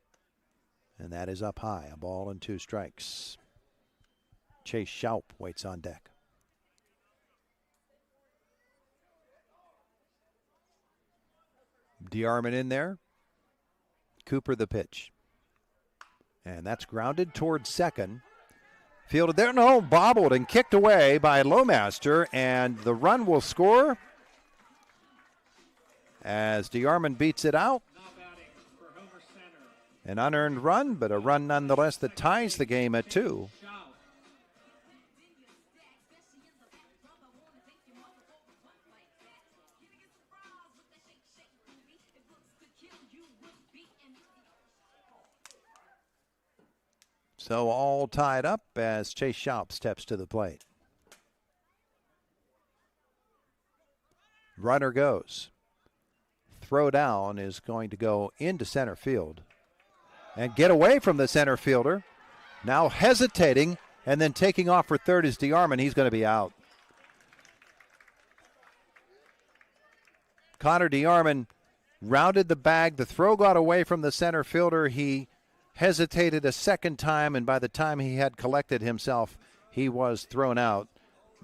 And that is up high, a ball and 2 strikes. Chase Schaup waits on deck. DeArmond in there. Cooper the pitch. And that's grounded towards second. Fielded there, no, bobbled and kicked away by Lowmaster, and the run will score as DeArmond beats it out. An unearned run, but a run nonetheless that ties the game at 2. So all tied up as Chase Schaub steps to the plate. Runner goes. Throw down is going to go into center field and get away from the center fielder. Now hesitating and then taking off for third is DeArmond. He's going to be out. Connor DeArmond rounded the bag. The throw got away from the center fielder. He hesitated a second time, and by the time he had collected himself, he was thrown out.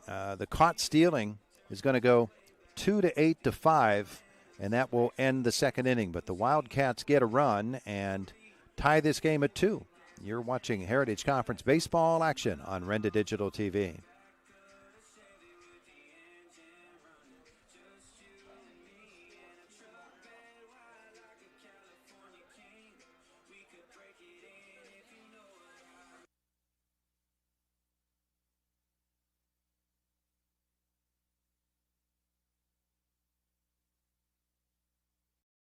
The caught stealing is going to go 2-8 to 5, and that will end the second inning. But the Wildcats get a run and tie this game at 2. You're watching Heritage Conference baseball action on Renda Digital TV.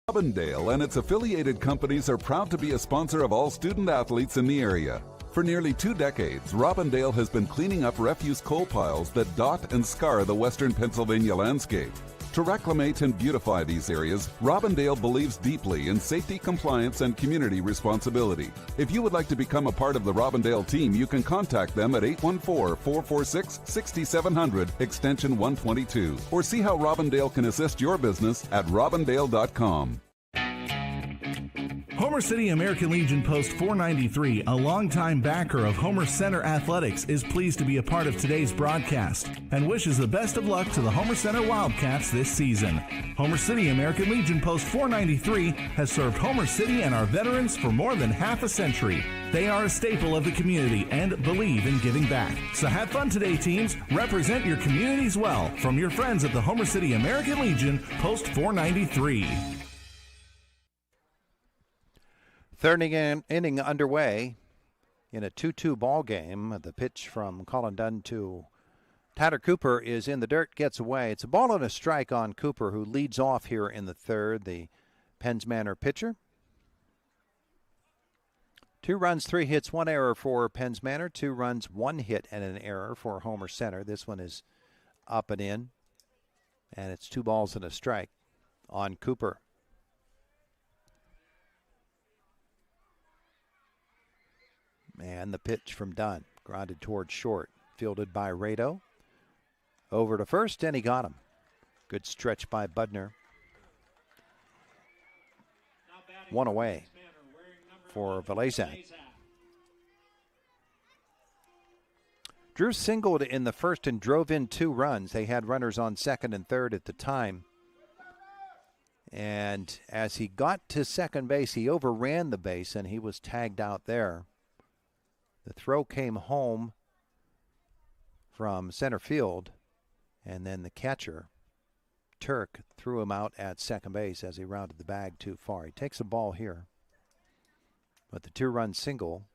Robindale and its affiliated companies are proud to be a sponsor of all student athletes in the area. For nearly 2 decades, Robindale has been cleaning up refuse coal piles that dot and scar the western Pennsylvania landscape. To reclimate and beautify these areas, Robindale believes deeply in safety, compliance, and community responsibility. If you would like to become a part of the Robindale team, you can contact them at 814-446-6700, extension 122, or see how Robindale can assist your business at robindale.com. Homer City American Legion Post 493, a longtime backer of Homer Center Athletics, is pleased to be a part of today's broadcast and wishes the best of luck to the Homer Center Wildcats this season. Homer City American Legion Post 493 has served Homer City and our veterans for more than half a century. They are a staple of the community and believe in giving back. So have fun today, teams. Represent your communities well from your friends at the Homer City American Legion Post 493. Third inning underway in a 2-2 ball game. The pitch from Colin Dunn to Tyler Cooper is in the dirt, gets away. It's a ball and a strike on Cooper, who leads off here in the third, the Penns Manor pitcher. 2 runs, 3 hits, 1 error for Penns Manor. 2 runs, 1 hit, and an error for Homer Center. This one is up and in, and it's 2 balls and a strike on Cooper. And the pitch from Dunn, grounded towards short, fielded by Rado. Over to first, and he got him. Good stretch by Budner. 1 away for Velazak. Drew singled in the first and drove in 2 runs. They had runners on second and third at the time. And as he got to second base, he overran the base, and he was tagged out there. The throw came home from center field, and then the catcher, Turk, threw him out at second base as he rounded the bag too far. He takes a ball here, but the 2-run single,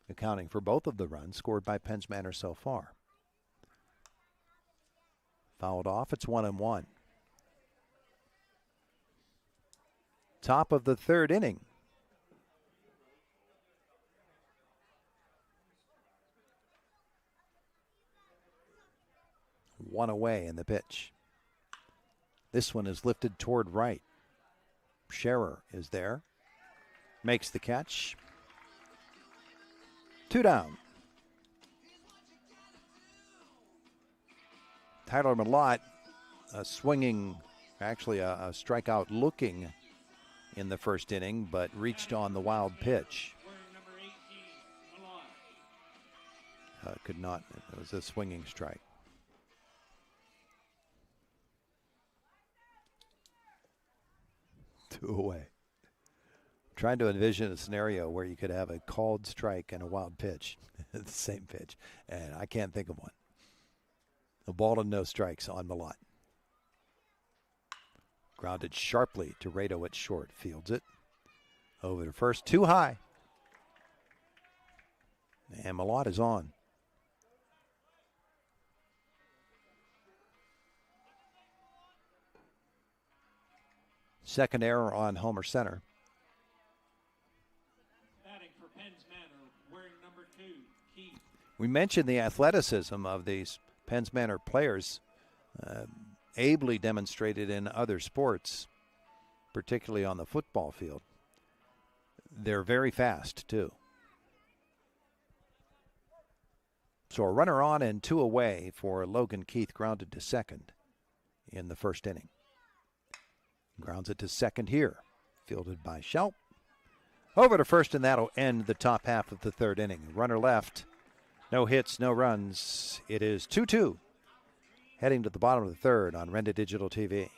accounting for both of the runs scored by Penns Manor so far. Fouled off, it's 1-1. Top of the third inning. One away in the pitch. This one is lifted toward right. Scherer is there. Makes the catch. 2 down. Tyler Malott, a swinging, actually a strikeout looking in the first inning, but reached on the wild pitch. Could not. It was a swinging strike. 2 away. Trying to envision a scenario where you could have a called strike and a wild pitch at the same pitch, and I can't think of one. A ball and no strikes on Malott. Grounded sharply to Rado at short. Fields it. Over to first. Too high. And Malott is on. Second error on Homer Center. Batting for Penns Manor, wearing number We mentioned the athleticism of these Penns Manor players, ably demonstrated in other sports, particularly on the football field. They're very fast, too. So a runner on and 2 away for Logan Keith, grounded to second in the first inning. Grounds it to second here, fielded by Schaup. Over to first, and that'll end the top half of the third inning. Runner left, no hits, no runs. It is 2-2, heading to the bottom of the third on Renda Digital TV.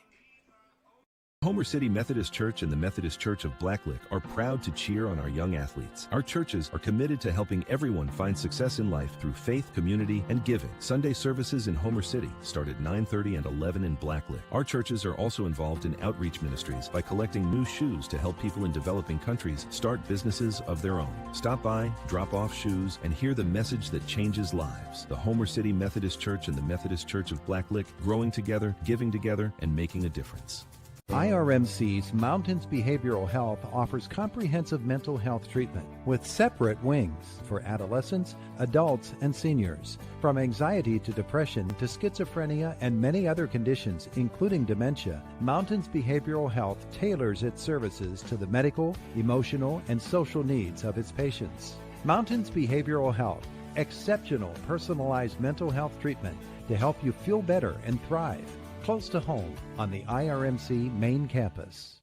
Homer City Methodist Church and the Methodist Church of Blacklick are proud to cheer on our young athletes. Our churches are committed to helping everyone find success in life through faith, community, and giving. Sunday services in Homer City start at 9:30 and 11 in Blacklick. Our churches are also involved in outreach ministries by collecting new shoes to help people in developing countries start businesses of their own. Stop by, drop off shoes, and hear the message that changes lives. The Homer City Methodist Church and the Methodist Church of Blacklick, growing together, giving together, and making a difference. IRMC's Mountains Behavioral Health offers comprehensive mental health treatment with separate wings for adolescents, adults, and seniors. From anxiety to depression to schizophrenia and many other conditions, including dementia, Mountains Behavioral Health tailors its services to the medical, emotional, and social needs of its patients. Mountains Behavioral Health, exceptional personalized mental health treatment to help you feel better and thrive. Close to home on the IRMC main campus.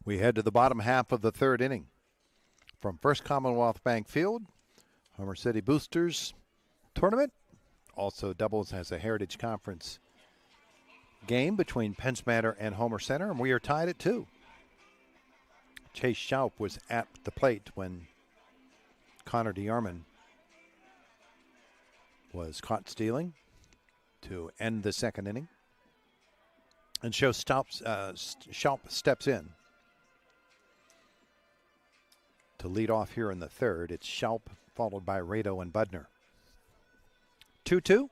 We head to the bottom half of the third inning. From First Commonwealth Bank Field, Homer City Boosters tournament also doubles as a Heritage Conference game between Penns Manor and Homer Center, and we are tied at 2. Chase Schaup was at the plate when Connor DeArmond was caught stealing to end the second inning. And Schaup steps in to lead off here in the third. It's Schaup followed by Rado and Budner. 2-2.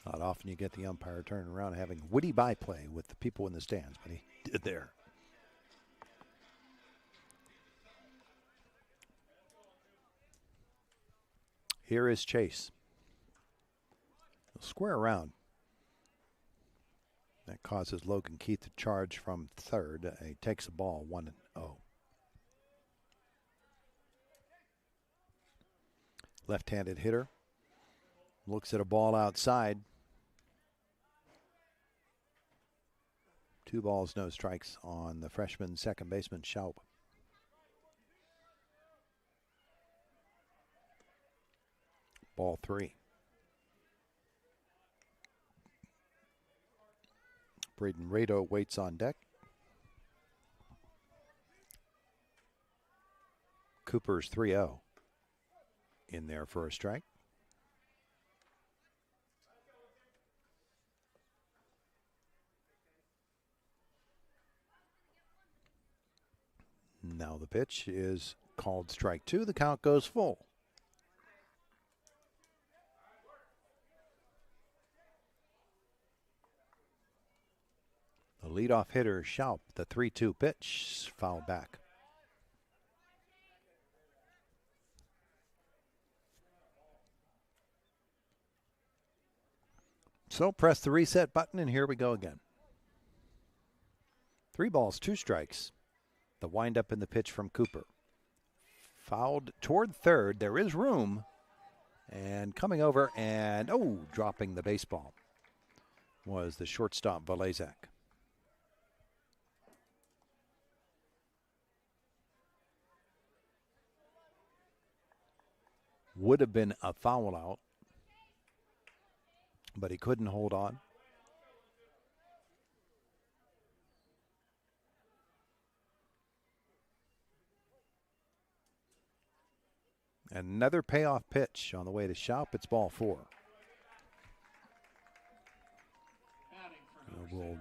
Not often you get the umpire turning around and having witty byplay with the people in the stands, but he did there. Here is Chase. He'll square around. That causes Logan Keith to charge from third. He takes the ball 1-0. Left-handed hitter. Looks at a ball outside. 2 balls, no strikes on the freshman second baseman, Schaup. Ball 3. Braden Rado waits on deck. Cooper's 3-0 in there for a strike. Now the pitch is called strike 2. The count goes full. The leadoff hitter, Schaup, the 3-2 pitch, fouled back. So press the reset button, and here we go again. 3 balls, 2 strikes. The windup in the pitch from Cooper. Fouled toward third. There is room. And coming over and, dropping the baseball was the shortstop, Valezak. Would have been a foul out, but he couldn't hold on. Another payoff pitch on the way to Schaup. It's ball 4. We'll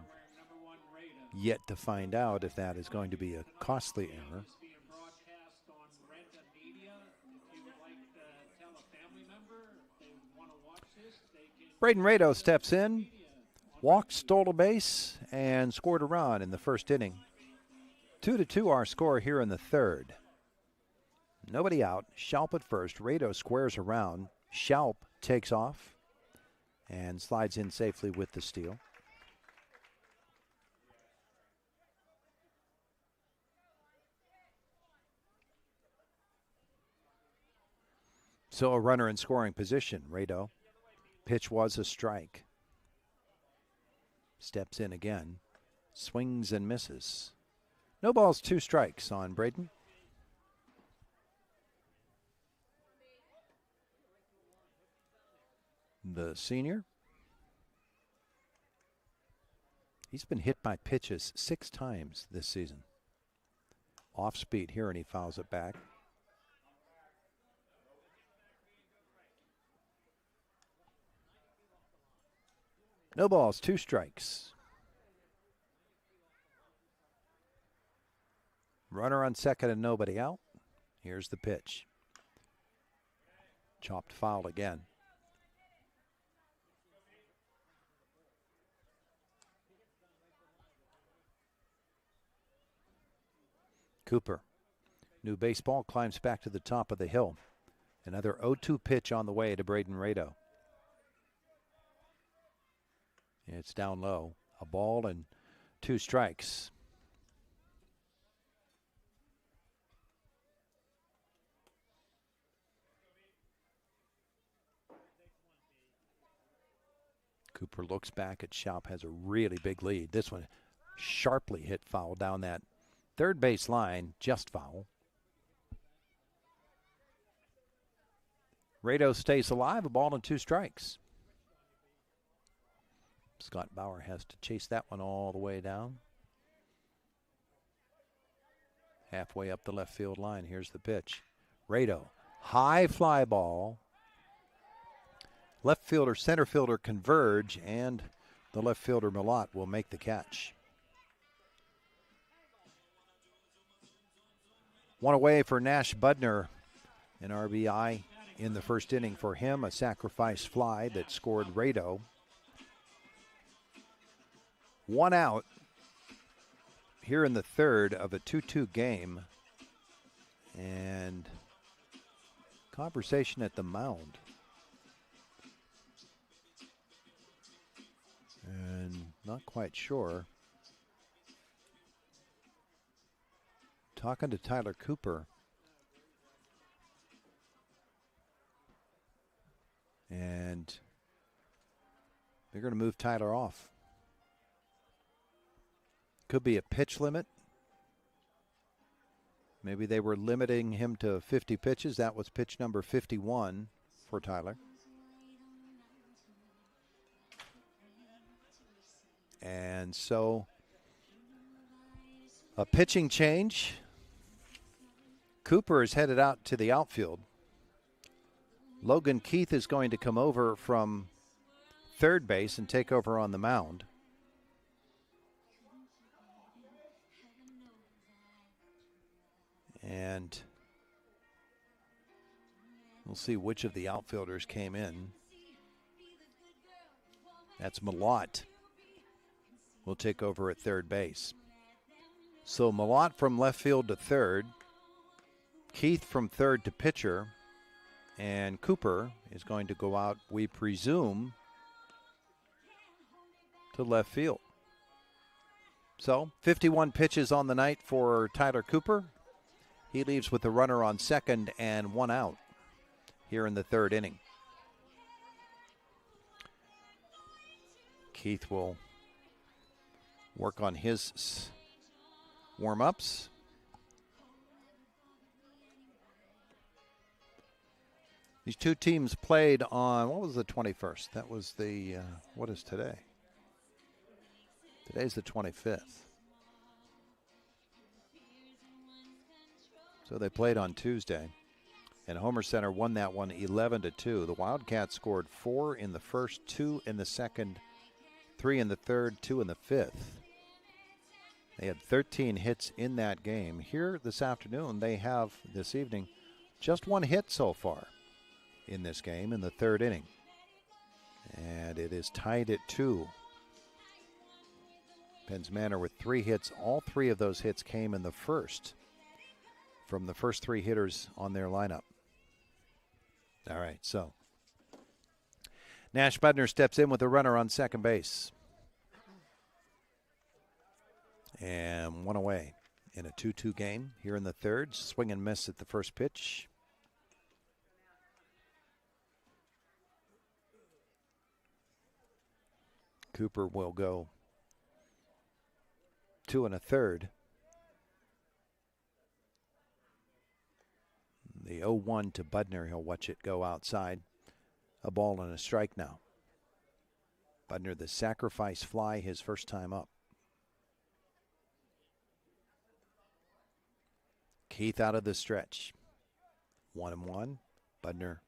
yet to find out if that is going to be a costly error. Braden Rado steps in. walked, stole a base, and scored a run in the first inning. 2-2 our score here in the third. Nobody out. Schaub at first. Rado squares around. Schaub takes off and slides in safely with the steal. So a runner in scoring position. Rado. Pitch was a strike. Steps in again. Swings and misses. No balls, 2 strikes on Braden. The senior. He's been hit by pitches 6 times this season. Off speed here, and he fouls it back. No balls, 2 strikes. Runner on second and nobody out. Here's the pitch. Chopped foul again. Cooper. New baseball, climbs back to the top of the hill. Another 0-2 pitch on the way to Braden Rado. It's down low. A ball and 2 strikes. Cooper looks back at Schaub, has a really big lead. This one sharply hit foul down that third base line, just foul. Rado stays alive, a ball and 2 strikes. Scott Bauer has to chase that one all the way down. Halfway up the left field line, here's the pitch. Rado, high fly ball. Left fielder, center fielder converge, and the left fielder Malott will make the catch. One away for Nash Budner, an RBI in the first inning for him, a sacrifice fly that scored Rado. 1 out here in the third of a 2-2 game, and conversation at the mound. And not quite sure. Talking to Tyler Cooper. And they're going to move Tyler off. Could be a pitch limit. Maybe they were limiting him to 50 pitches. That was pitch number 51 for Tyler. And so a pitching change. Cooper is headed out to the outfield. Logan Keith is going to come over from third base and take over on the mound. And we'll see which of the outfielders came in. That's Malott. Will take over at third base. So Malott from left field to third. Keith from third to pitcher. And Cooper is going to go out, we presume, to left field. So 51 pitches on the night for Tyler Cooper. He leaves with a runner on second and 1 out here in the third inning. Keith will work on his warm-ups. These two teams played on, what was the 21st? That was the, what is today? Today's the 25th. So they played on Tuesday. And Homer Center won that one 11-2. The Wildcats scored 4 in the first, 2 in the second, 3 in the third, 2 in the fifth. They had 13 hits in that game. Here this afternoon, they have, this evening, just 1 hit so far in this game in the third inning. And it is tied at 2. Penns Manor with 3 hits. All 3 of those hits came in the first from the first 3 hitters on their lineup. All right, so Nash Budner steps in with a runner on second base. And 1 away in a 2-2 game here in the third. Swing and miss at the first pitch. Cooper will go 2 1/3. The 0-1 to Budner. He'll watch it go outside. A ball and a strike now. Budner, the sacrifice fly, his first time up. Keith out of the stretch. 1-1. Budner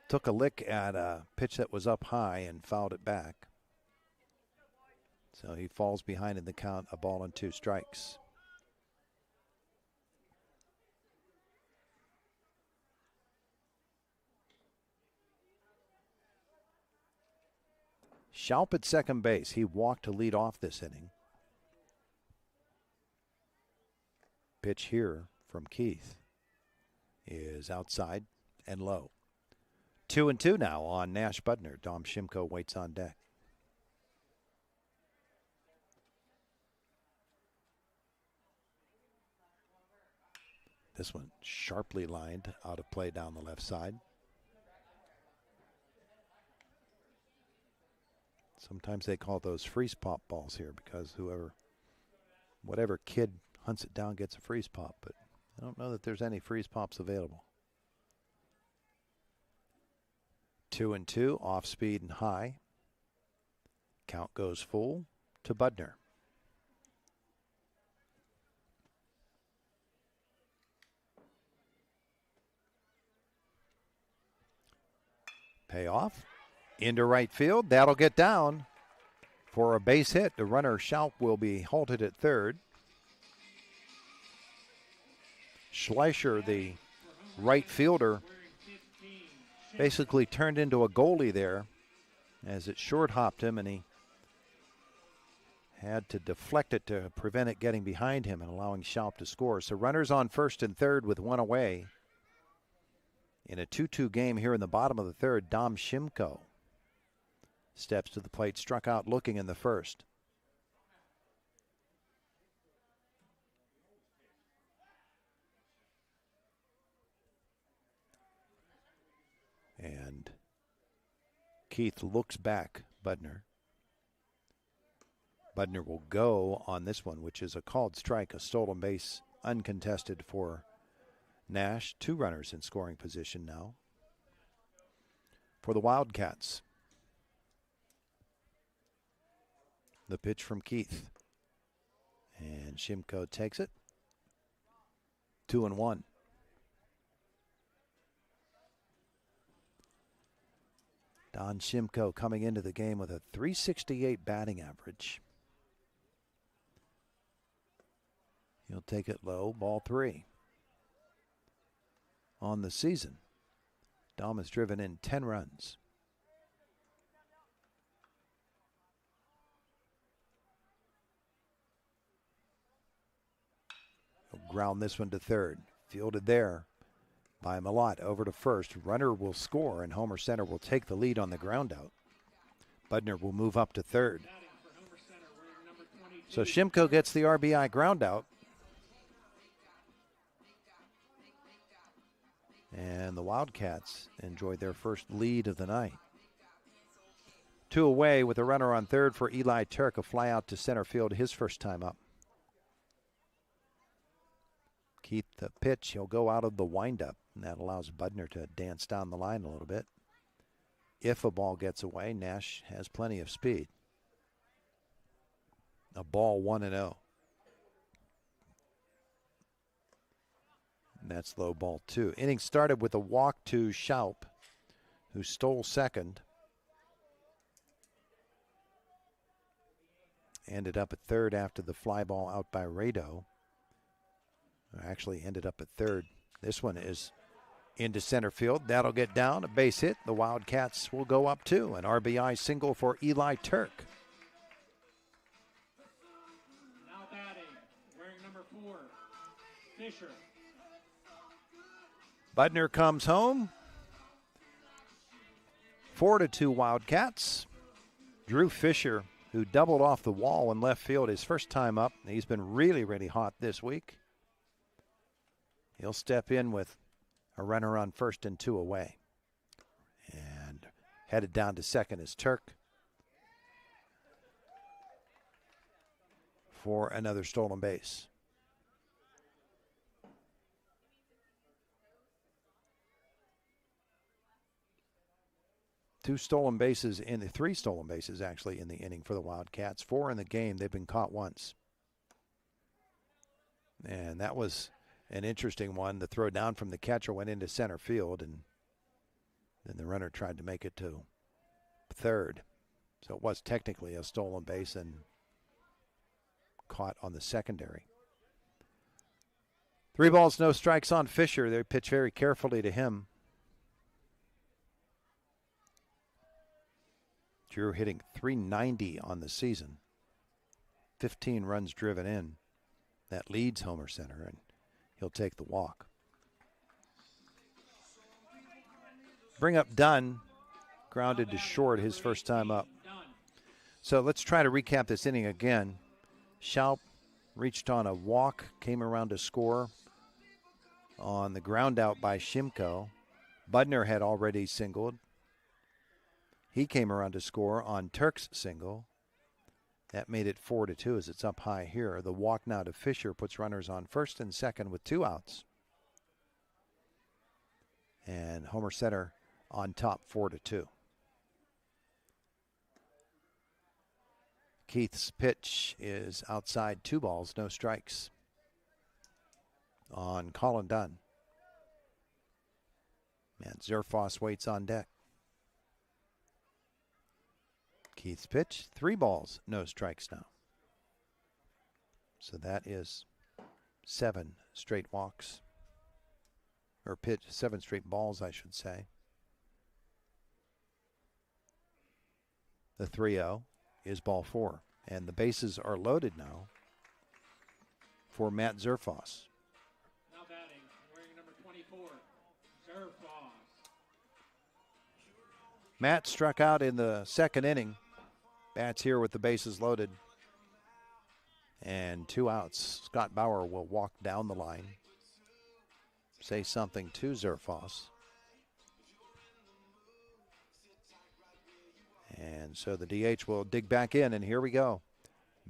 took a lick at a pitch that was up high and fouled it back. So he falls behind in the count, a ball and 2 strikes. Schaup at second base. He walked to lead off this inning. Pitch here from Keith is outside and low. 2-2 now on Nash Budner. Dom Shimko waits on deck. This one sharply lined, out of play down the left side. Sometimes they call those freeze pop balls here because whatever kid hunts it down gets a freeze pop, but I don't know that there's any freeze pops available. 2-2, off speed and high. Count goes full to Budner. Payoff into right field. That'll get down for a base hit. The runner Schaup will be halted at third. Schleicher, the right fielder, basically turned into a goalie there as it short hopped him, and he had to deflect it to prevent it getting behind him and allowing Schaup to score. So runners on first and third with 1 away. In a 2-2 game here in the bottom of the third, Dom Shimko steps to the plate, struck out looking in the first. And Keith looks back, Budner. Budner will go on this one, which is a called strike, a stolen base, uncontested for Nash. 2 runners in scoring position now for the Wildcats. The pitch from Keith. And Shimko takes it. 2-1. Don Shimko coming into the game with a .368 batting average. He'll take it low, ball 3. On the season, Dom has driven in 10 runs. He'll ground this one to third. Fielded there by Malott. Over to first. Runner will score, and Homer Center will take the lead on the ground out. Budner will move up to third. So Shimko gets the RBI ground out. And the Wildcats enjoy their first lead of the night. 2 away with a runner on third for Eli Turk. A fly out to center field, his first time up. Keith the pitch. He'll go out of the windup, and that allows Budner to dance down the line a little bit. If a ball gets away, Nash has plenty of speed. A ball 1-0. And that's low, ball 2. Inning started with a walk to Schaup, who stole second. Ended up at third after the fly ball out by Rado. Actually ended up at third. This one is into center field. That'll get down, a base hit. The Wildcats will go up 2. An RBI single for Eli Turk. Fisher. Budner comes home. 4-2 Wildcats. Drew Fisher, who doubled off the wall in left field his first time up. He's been really, really hot this week. He'll step in with a runner on first and 2 away. And headed down to second is Turk for another stolen base. Three stolen bases actually in the inning for the Wildcats. 4 in the game. They've been caught once. And that was an interesting one. The throw down from the catcher went into center field, and then the runner tried to make it to third. So it was technically a stolen base and caught on the secondary. 3 balls, no strikes on Fisher. They pitch very carefully to him. Drew hitting .390 on the season. 15 runs driven in. That leads Homer Center, and he'll take the walk. Bring up Dunn. Grounded to short his first time up. So let's try to recap this inning again. Schaup reached on a walk, came around to score on the ground out by Shimko. Budner had already singled. He came around to score on Turk's single. That made it 4-2 as it's up high here. The walk now to Fisher puts runners on first and second with 2 outs. And Homer Center on top 4-2. Keith's pitch is outside, 2 balls, no strikes on Colin Dunn. And Zerfoss waits on deck. Keith's pitch, 3 balls, no strikes now. So that is 7 straight walks. Or pitch, 7 straight balls, I should say. The 3-0 is ball 4. And the bases are loaded now for Matt Zerfoss. Now batting, wearing number 24, Zerfoss. Matt struck out in the second inning. Bats here with the bases loaded. And 2 outs. Scott Bauer will walk down the line. Say something to Zerfoss. And so the DH will dig back in, and here we go.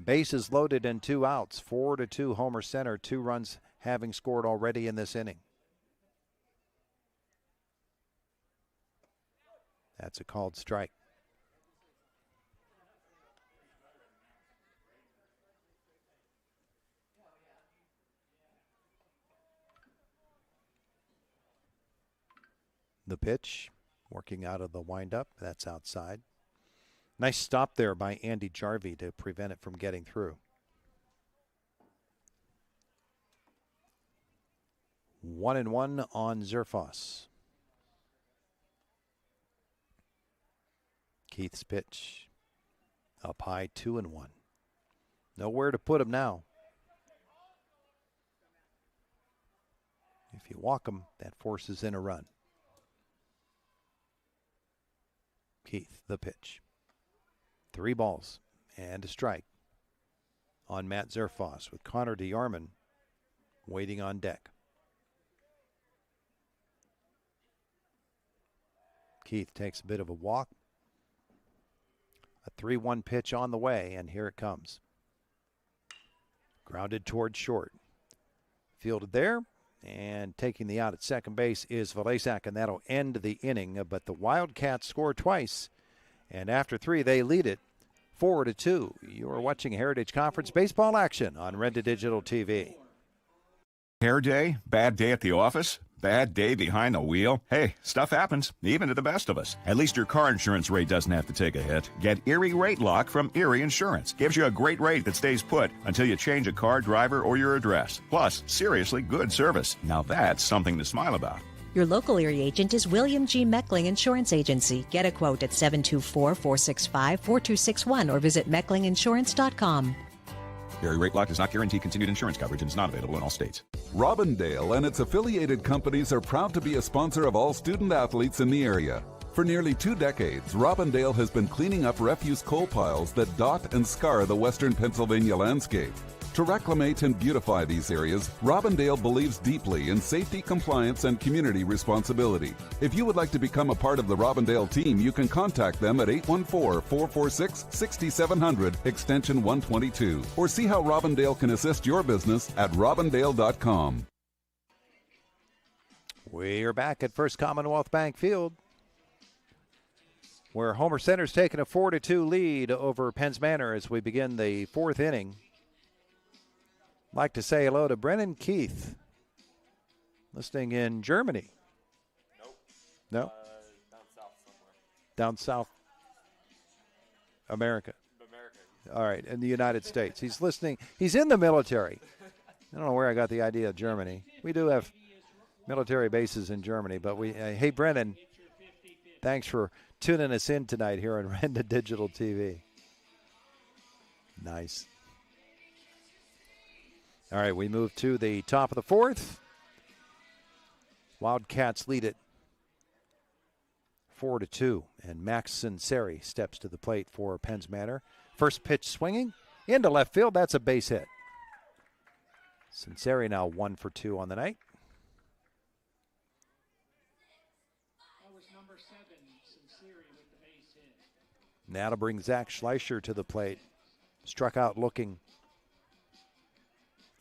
Bases loaded and 2 outs. 4-2 Homer Center. 2 runs having scored already in this inning. That's a called strike. The pitch, working out of the windup. That's outside. Nice stop there by Andy Jarvie to prevent it from getting through. 1-1 on Zerfoss. Keith's pitch up high, 2-1. Nowhere to put him now. If you walk him, that forces in a run. Keith, the pitch. 3 balls and a strike on Matt Zerfoss with Connor DeArmond waiting on deck. Keith takes a bit of a walk. A 3-1 pitch on the way, and here it comes. Grounded towards short. Fielded there, and taking the out at second base is Vlasak, and that'll end the inning. But the Wildcats score twice, and after 3, they lead it 4-2. You are watching Heritage Conference baseball action on Renda Digital TV. Hair day? Bad day at the office? Bad day behind the wheel? Hey, stuff happens, even to the best of us. At least your car insurance rate doesn't have to take a hit. Get Erie Rate Lock from Erie Insurance. Gives you a great rate that stays put until you change a car, driver, or your address. Plus, seriously good service. Now that's something to smile about. Your local Erie agent is William G. Meckling Insurance Agency. Get a quote at 724-465-4261 or visit mecklinginsurance.com. Erie Rate Lock does not guarantee continued insurance coverage and is not available in all states. Robindale and its affiliated companies are proud to be a sponsor of all student athletes in the area. For nearly 2 decades, Robindale has been cleaning up refuse coal piles that dot and scar the western Pennsylvania landscape. To reclimate and beautify these areas, Robindale believes deeply in safety, compliance, and community responsibility. If you would like to become a part of the Robindale team, you can contact them at 814-446-6700, extension 122, or see how Robindale can assist your business at robindale.com. We're back at First Commonwealth Bank Field, where Homer Center's taking a 4-2 lead over Penns Manor as we begin the 4th inning. Like to say hello to Brennan Keith, listening in Germany. Nope. No? Down south somewhere. Down south America. All right, in the United States. He's listening. He's in the military. I don't know where I got the idea of Germany. We do have military bases in Germany, but hey, Brennan, thanks for tuning us in tonight here on Renda Digital TV. Nice. All right, we move to the top of the 4th. Wildcats lead it 4-2, and Max Sinceri steps to the plate for Penns Manor. First pitch swinging into left field. That's a base hit. Sinceri now 1 for 2 on the night. That was number 7, Sinceri with the base hit. Now to bring Zach Schleicher to the plate. Struck out looking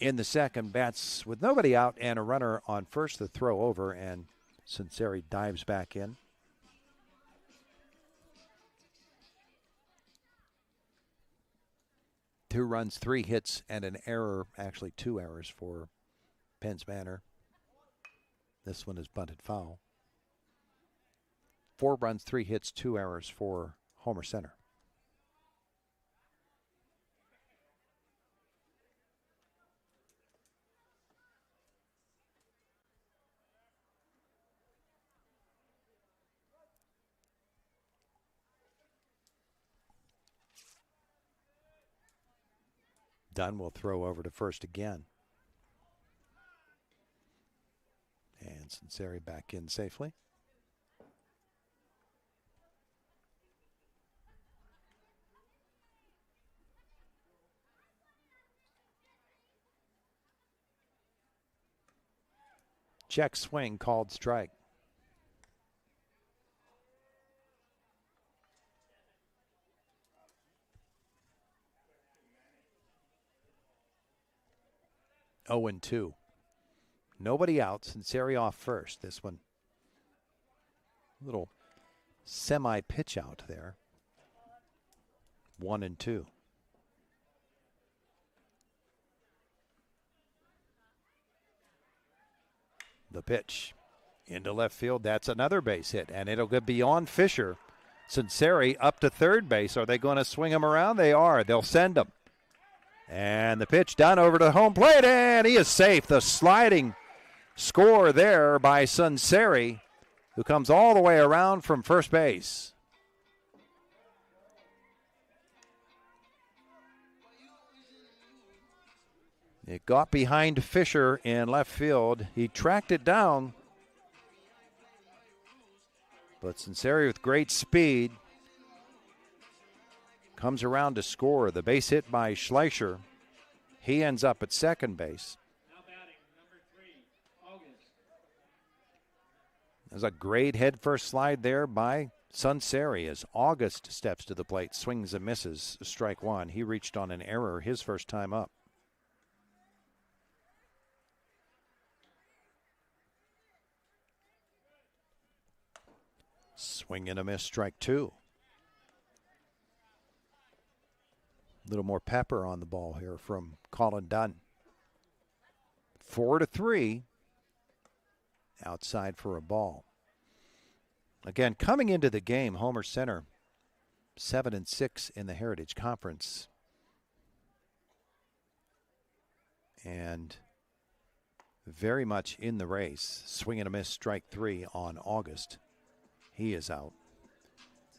in the second, bats with nobody out and a runner on first. The throw over, and Sinceri dives back in. Two runs, 3 hits, and an error, actually 2 errors for Penns Manor. This one is bunted foul. 4 runs, 3 hits, 2 errors for Homer Center. Dunn will throw over to first again. And Sinceri back in safely. Check swing called strike. Oh, 2. Nobody out. Sinceri off first. This one, little semi-pitch out there. 1-2. The pitch into left field. That's another base hit, and it'll go beyond Fisher. Sinceri up to third base. Are they going to swing him around? They are. They'll send him. And the pitch down over to home plate, and he is safe. The sliding score there by Sinceri, who comes all the way around from first base. It got behind Fisher in left field. He tracked it down. But Sinceri with great speed comes around to score. The base hit by Schleicher. He ends up at second base. Now batting, number 3, August. There's a great head first slide there by Sinceri as August steps to the plate, swings and misses, strike 1. He reached on an error his first time up. Swing and a miss, strike 2. A little more pepper on the ball here from Colin Dunn. 4-3. Outside for a ball. Again, coming into the game, Homer Center 7-6 in the Heritage Conference. And very much in the race. Swing and a miss, strike 3 on August. He is out.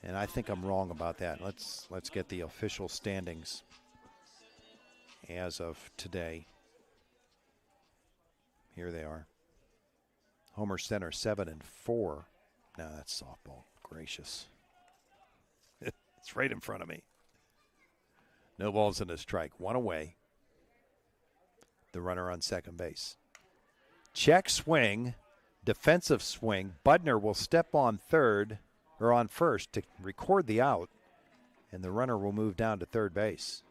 And I think I'm wrong about that. Let's get the official standings. as of today. Here they are. Homer Center 7-4. No, that's softball. Gracious. It's right in front of me. No balls and a strike. One away. The runner on second base. Check swing. Defensive swing. Budner will step on first to record the out, and the runner will move down to third base.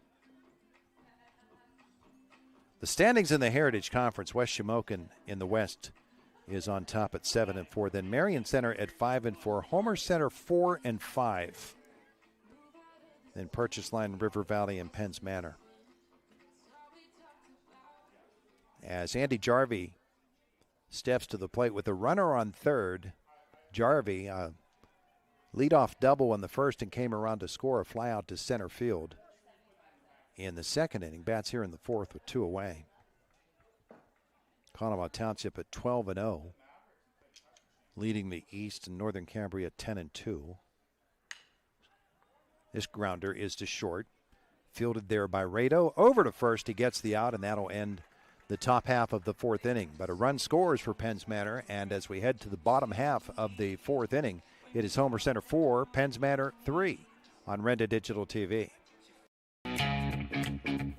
The standings in the Heritage Conference, West Shamokin in the West is on top at 7-4. Then Marion Center at 5-4. Homer Center 4-5. Then Purchase Line, River Valley, and Penns Manor. As Andy Jarvie steps to the plate with a runner on third, Jarvie, leadoff double in the first and came around to score a fly out to center field. In the second inning, bats here in the fourth with 2 away. Conemaugh Township at 12-0, leading the East and Northern Cambria 10-2. This grounder is to short, fielded there by Rado. Over to first, he gets the out, and that'll end the top half of the fourth inning. But a run scores for Penns Manor, and as we head to the bottom half of the fourth inning, it is Homer Center 4, Penns Manor 3 on Renda Digital TV.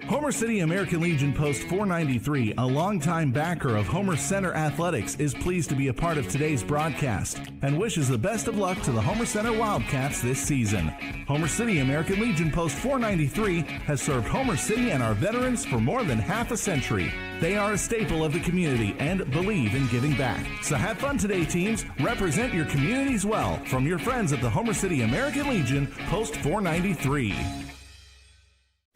Homer City American Legion Post 493, a longtime backer of Homer Center Athletics, is pleased to be a part of today's broadcast and wishes the best of luck to the Homer Center Wildcats this season. Homer City American Legion Post 493 has served Homer City and our veterans for more than half a century. They are a staple of the community and believe in giving back. So have fun today, teams. Represent your communities well from your friends at the Homer City American Legion Post 493.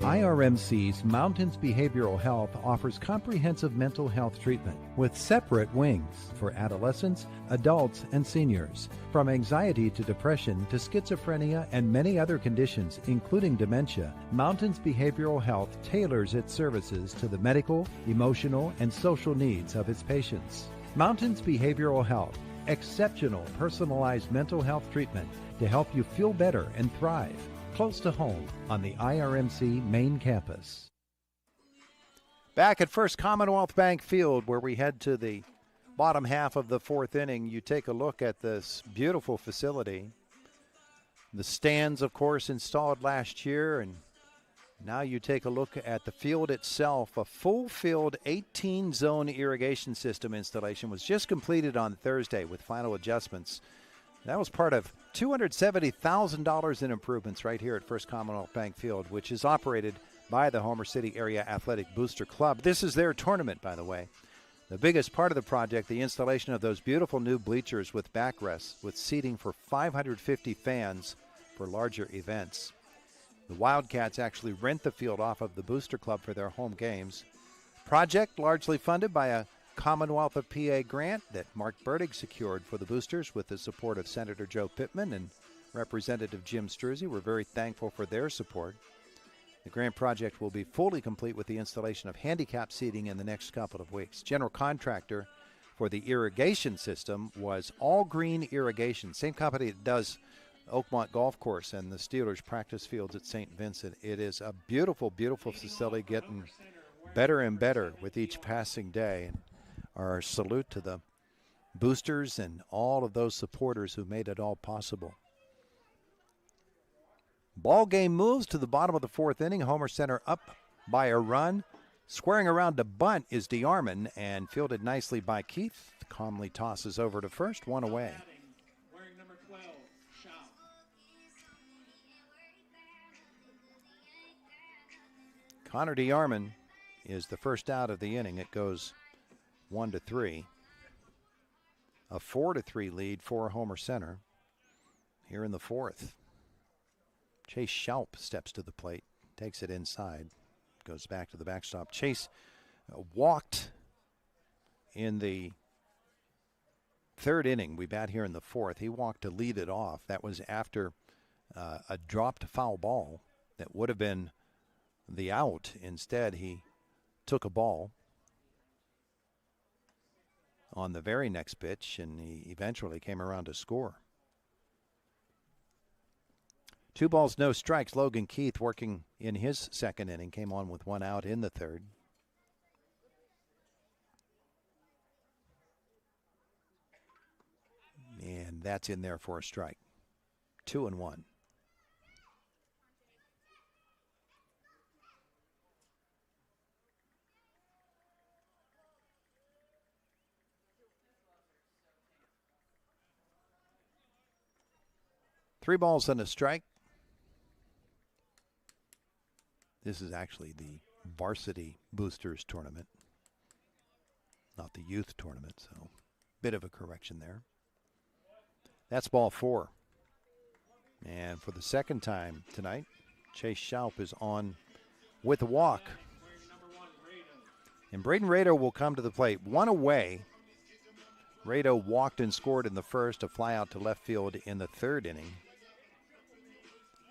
IRMC's Mountains Behavioral Health offers comprehensive mental health treatment with separate wings for adolescents, adults, and seniors. From anxiety to depression to schizophrenia and many other conditions, including dementia, Mountains Behavioral Health tailors its services to the medical, emotional, and social needs of its patients. Mountains Behavioral Health, exceptional personalized mental health treatment to help you feel better and thrive. Close to home on the IRMC main campus. Back at First Commonwealth Bank Field, where we head to the bottom half of the fourth inning, you take a look at this beautiful facility. The stands, of course, installed last year, and now you take a look at the field itself. A full field 18-zone irrigation system installation was just completed on Thursday with final adjustments. That was part of $270,000 in improvements right here at First Commonwealth Bank Field, which is operated by the Homer City Area Athletic Booster Club. This is their tournament, by the way. The biggest part of the project, the installation of those beautiful new bleachers with backrests, with seating for 550 fans for larger events. The Wildcats actually rent the field off of the Booster Club for their home games. Project largely funded by a Commonwealth of PA grant that Mark Burdig secured for the Boosters with the support of Senator Joe Pittman and Representative Jim Struzzi. We're very thankful for their support. The grant project will be fully complete with the installation of handicap seating in the next couple of weeks. General contractor for the irrigation system was All Green Irrigation, same company that does Oakmont Golf Course and the Steelers practice fields at St. Vincent. It is a beautiful, beautiful facility, getting better and better with each passing day. And our salute to the boosters and all of those supporters who made it all possible. Ball game moves to the bottom of the fourth inning. Homer Center up by a run. Squaring around to bunt is DeArmond, and fielded nicely by Keith. Calmly tosses over to first, one away. Wearing number 12, Shop. Connor DeArmond is the first out of the inning. It goes 1-3. A 4-3 lead for Homer Center here in the fourth. Chase Schaup steps to the plate, takes it inside, goes back to the backstop. Chase walked in the third inning. We bat here in the fourth. He walked to lead it off. That was after a dropped foul ball that would have been the out. Instead, he took a ball on the very next pitch, and he eventually came around to score. 2 balls, no strikes. Logan Keith working in his second inning, came on with 1 out in the third. And that's in there for a strike. 2-1. Three balls and a strike. This is actually the varsity boosters tournament, not the youth tournament, so bit of a correction there. That's ball 4. And for the second time tonight, Chase Schaup is on with a walk. And Braden Rado will come to the plate. 1 away. Rado walked and scored in the first, a fly out to left field in the third inning.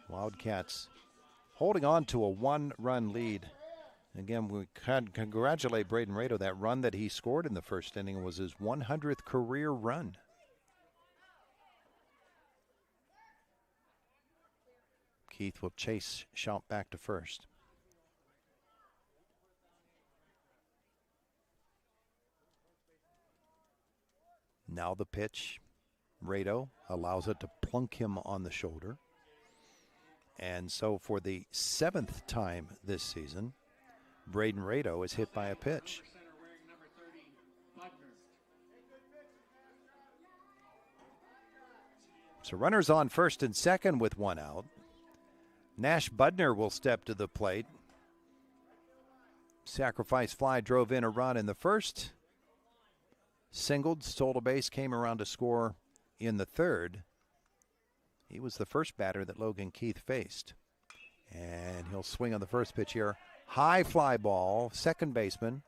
Wildcats holding on to a 1-run lead. Again, we can congratulate Braden Rado. That run that he scored in the first inning was his 100th career run. Keith will chase Schaup back to first. Now the pitch. Rado allows it to plunk him on the shoulder. And so for the 7th time this season, Braden Rado is hit by a pitch. So runners on first and second with 1 out. Nash Budner will step to the plate. Sacrifice fly drove in a run in the first. Singled, stole a base, came around to score in the third. He was the first batter that Logan Keith faced. And he'll swing on the first pitch here. High fly ball, second baseman.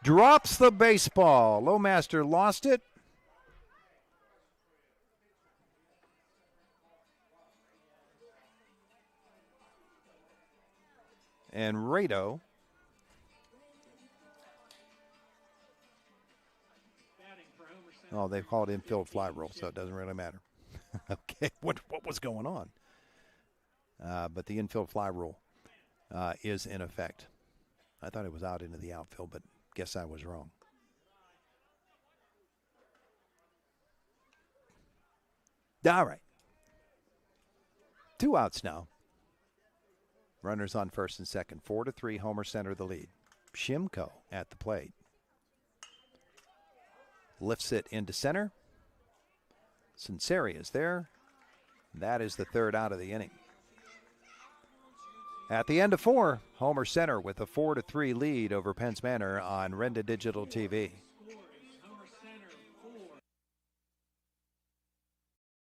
Drops the baseball. Lowmaster lost it. And Rado they call it infield fly rule, so it doesn't really matter. Okay, what was going on? But the infield fly rule is in effect. I thought it was out into the outfield, but guess I was wrong. All right. 2 outs now. Runners on first and second. 4-3, Homer Center the lead. Shimko at the plate. Lifts it into center. Sinceri is there. That is the 3rd out of the inning. At the end of 4, Homer Center with a 4-3 lead over Penns Manor on Renda Digital TV.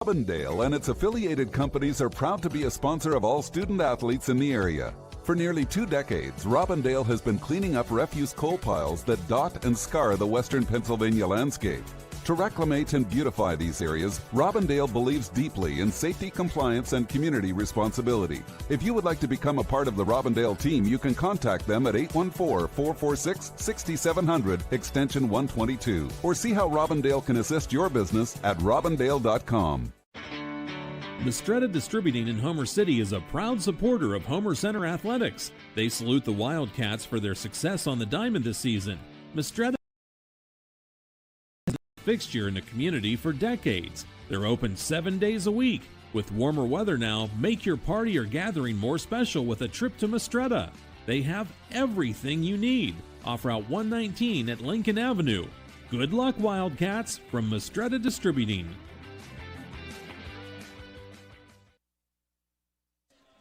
Robindale and its affiliated companies are proud to be a sponsor of all student athletes in the area. For nearly 2 decades, Robindale has been cleaning up refuse coal piles that dot and scar the western Pennsylvania landscape. To reclimate and beautify these areas, Robindale believes deeply in safety, compliance, and community responsibility. If you would like to become a part of the Robindale team, you can contact them at 814-446-6700, extension 122, or see how Robindale can assist your business at robindale.com. Mistretta Distributing in Homer City is a proud supporter of Homer Center Athletics. They salute the Wildcats for their success on the diamond this season. Mistretta fixture in the community for decades. They're open 7 days a week. With warmer weather now, make your party or gathering more special with a trip to Mistretta. They have everything you need. Off Route 119 at Lincoln Avenue. Good luck, Wildcats, from Mistretta Distributing.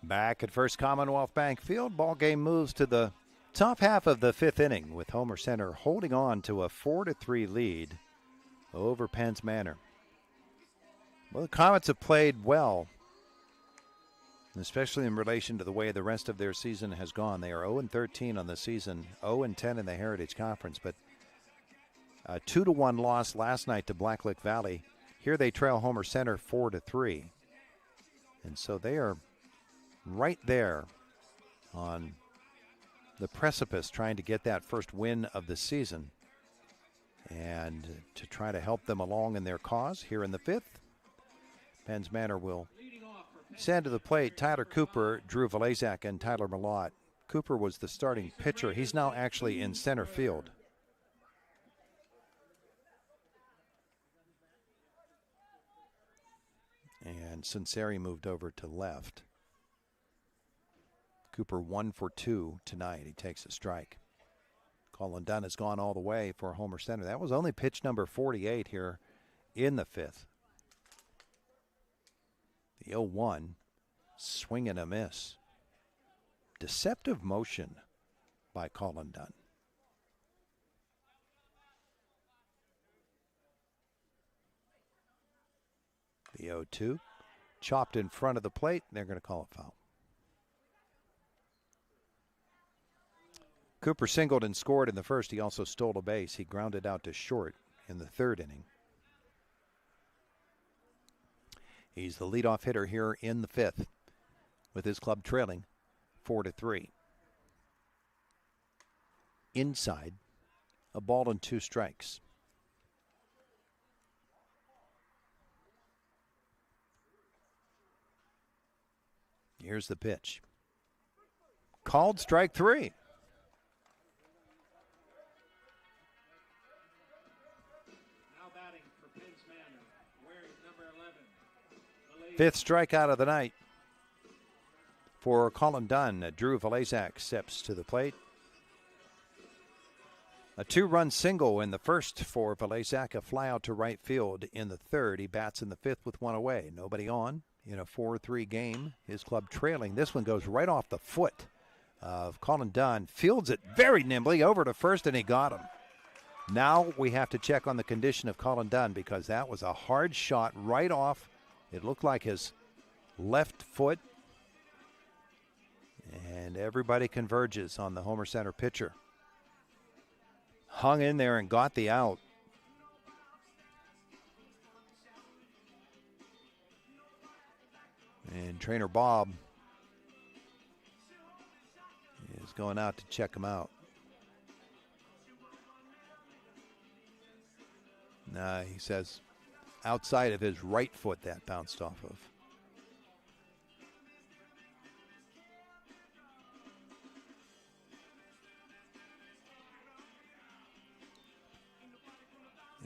Back at First Commonwealth Bank Field, ball game moves to the top half of the 5th inning with Homer Center holding on to a 4-3 lead over Penns Manor. Well, the Comets have played well, especially in relation to the way the rest of their season has gone. They are 0-13 on the season, 0-10 in the Heritage Conference, but a 2-1 loss last night to Blacklick Valley. Here they trail Homer Center 4-3. And so they are right there on the precipice trying to get that first win of the season. And to try to help them along in their cause here in the 5th, Penns Manor will Send to the plate, Tyler Cooper, Drew Valazak, and Tyler Malott. Cooper was the starting pitcher. He's now actually in center field. And Sinceri moved over to left. Cooper 1 for 2 tonight. He takes a strike. Colin Dunn has gone all the way for Homer Center. That was only pitch number 48 here in the fifth. The 0-1, swing and a miss. Deceptive motion by Colin Dunn. The 0-2, chopped in front of the plate. They're going to call a foul. Cooper singled and scored in the first. He also stole a base. He grounded out to short in the third inning. He's the leadoff hitter here in the fifth, with his club trailing 4-3. Inside, a ball and 2 strikes. Here's the pitch. Called strike 3. Now batting for Penns Manor, wearing number 11. Fifth strikeout of the night for Colin Dunn. Drew Valazak steps to the plate. A 2-run single in the first for Valazak, a fly out to right field in the third. He bats in the fifth with 1 away. Nobody on in a 4-3 game. His club trailing. This one goes right off the foot of Colin Dunn. Fields it very nimbly over to first, and he got him. Now we have to check on the condition of Colin Dunn, because that was a hard shot right off. It looked like his left foot. And everybody converges on the Homer Center pitcher. Hung in there and got the out. And trainer Bob is going out to check him out. He says outside of his right foot that bounced off of.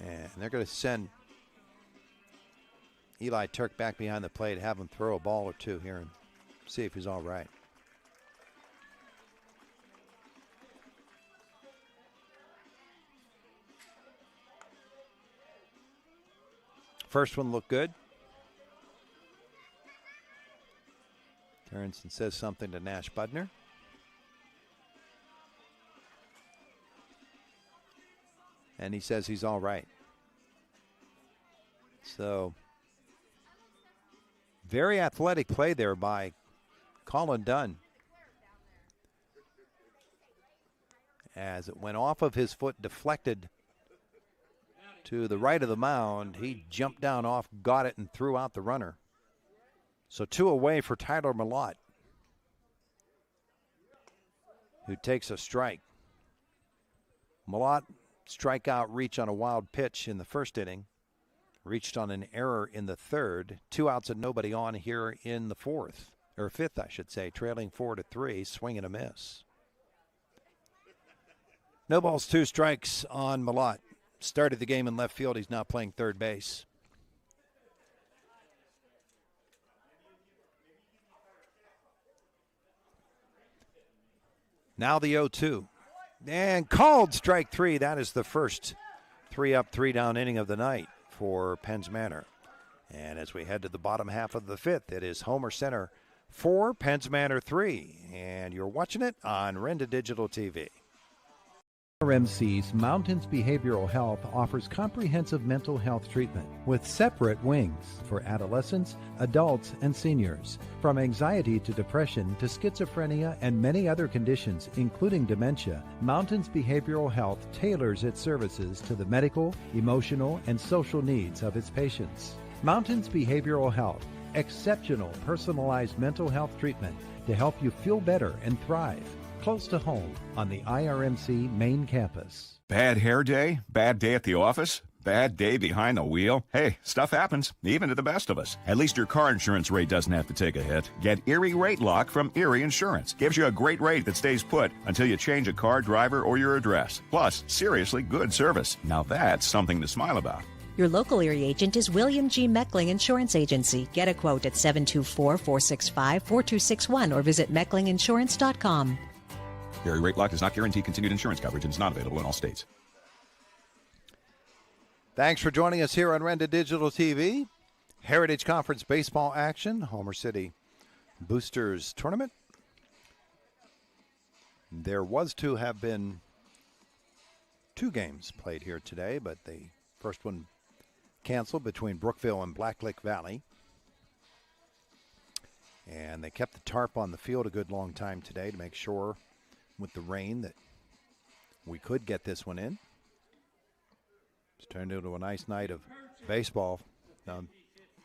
And they're going to send Eli Turk back behind the plate, have him throw a ball or two here and see if he's all right. First one looked good. Turns and says something to Nash Budner. And he says he's all right. So, very athletic play there by Colin Dunn. As it went off of his foot, deflected to the right of the mound, he jumped down off, got it, and threw out the runner. So 2 away for Tyler Malott, who takes a strike. Malott strikeout reach on a wild pitch in the first inning. Reached on an error in the third. 2 outs and nobody on here in the fifth, I should say, trailing 4-3, swing and a miss. No balls, 2 strikes on Malott. Started the game in left field. He's now playing third base. Now the 0-2. And called strike 3. That is the first 3-up, 3-down inning of the night for Penns Manor. And as we head to the bottom half of the fifth, it is Homer Center 4, Penns Manor 3. And you're watching it on Renda Digital TV. RMC's Mountains Behavioral Health offers comprehensive mental health treatment with separate wings for adolescents, adults, and seniors. From anxiety to depression to schizophrenia and many other conditions, including dementia, Mountains Behavioral Health tailors its services to the medical, emotional, and social needs of its patients. Mountains Behavioral Health, exceptional personalized mental health treatment to help you feel better and thrive. Close to home on the IRMC main campus. Bad hair day? Bad day at the office? Bad day behind the wheel? Hey, stuff happens, even to the best of us. At least your car insurance rate doesn't have to take a hit. Get Erie Rate Lock from Erie Insurance. Gives you a great rate that stays put until you change a car, driver, or your address. Plus, seriously good service. Now that's something to smile about. Your local Erie agent is William G. Meckling Insurance Agency. Get a quote at 724-465-4261 or visit mecklinginsurance.com. Erie Rate Lock does not guarantee continued insurance coverage and is not available in all states. Thanks for joining us here on Renda Digital TV. Heritage Conference baseball action, Homer City Boosters Tournament. There was to have been 2 games played here today, but the first one canceled between Brookville and Blacklick Valley. And they kept the tarp on the field a good long time today to make sure with the rain that we could get this one in. It's turned into a nice night of baseball. Now, I'm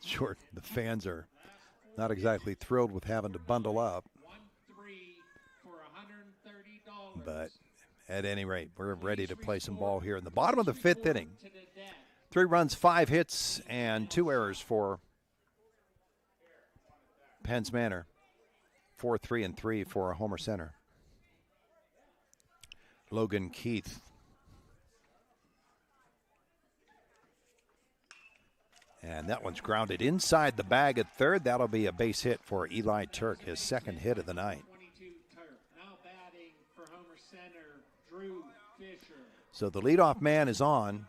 sure the fans are not exactly thrilled with having to bundle up. But at any rate, we're ready to play some ball here in the bottom of the 5th inning. 3 runs, 5 hits, and 2 errors for Penns Manor. 4-3-3 for Homer Center. Logan Keith. And that one's grounded inside the bag at third. That'll be a base hit for Eli Turk, his 2nd hit of the night. Now batting for Homer Center, Drew Fisher. So the leadoff man is on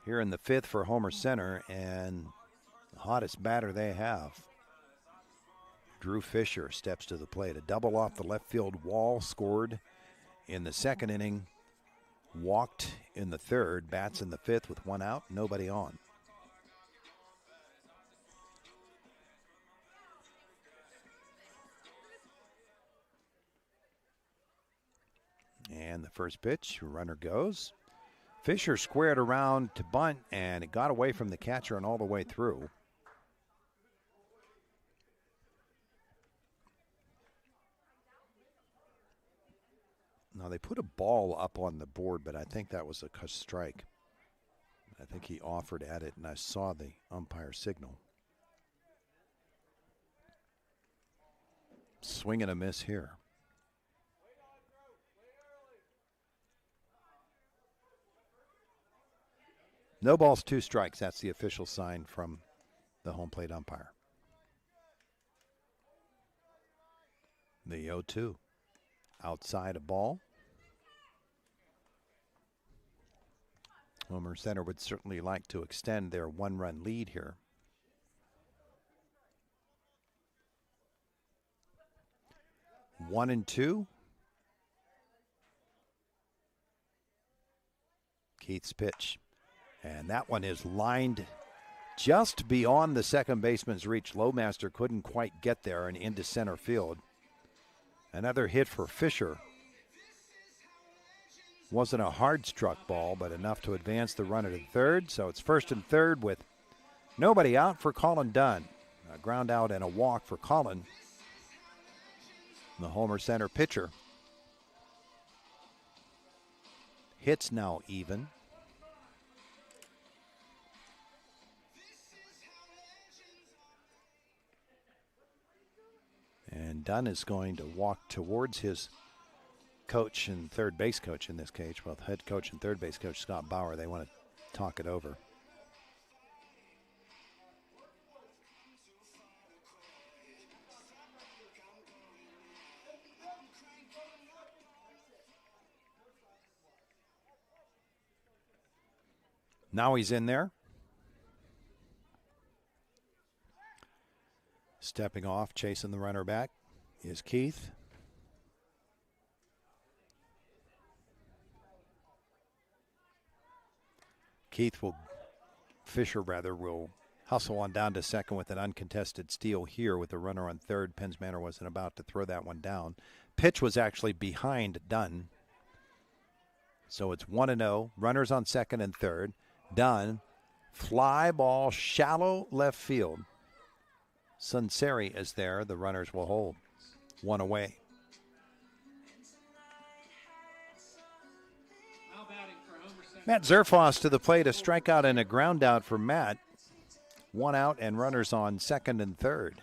here in the 5th for Homer Center, and the hottest batter they have. Drew Fisher steps to the plate. A double off the left field wall, scored in the 2nd inning. Walked in the 3rd, bats in the 5th with 1 out, nobody on. And the first pitch, runner goes. Fisher squared around to bunt, and it got away from the catcher and all the way through. Now, they put a ball up on the board, but I think that was a strike. I think he offered at it, and I saw the umpire signal. Swing and a miss here. No balls, 2 strikes. That's the official sign from the home plate umpire. The 0-2. Outside a ball. Homer Center would certainly like to extend their 1-run lead here. One and 2. Keith's pitch. And that one is lined just beyond the second baseman's reach. Lowmaster couldn't quite get there and into center field. Another hit for Fisher. Wasn't a hard struck ball, but enough to advance the runner to third. So it's 1st and 3rd with nobody out for Colin Dunn. A ground out and a walk for Colin, the Homer Center pitcher. Hits now even. And Dunn is going to walk towards his coach and third base coach in this case. Well, head coach and third base coach Scott Bauer, they want to talk it over. Now he's in there. Stepping off, chasing the runner back is Keith. Fisher will hustle on down to second with an uncontested steal here with a runner on third. Penns Manor wasn't about to throw that one down. Pitch was actually behind Dunn. So it's 1-0. Runners on second and third. Dunn, fly ball, shallow left field. Sunseri is there. The runners will hold. One away. Now batting for Homer Center, Matt Zerfoss to the plate, a strikeout and a ground out for Matt. 1 out and runners on second and third.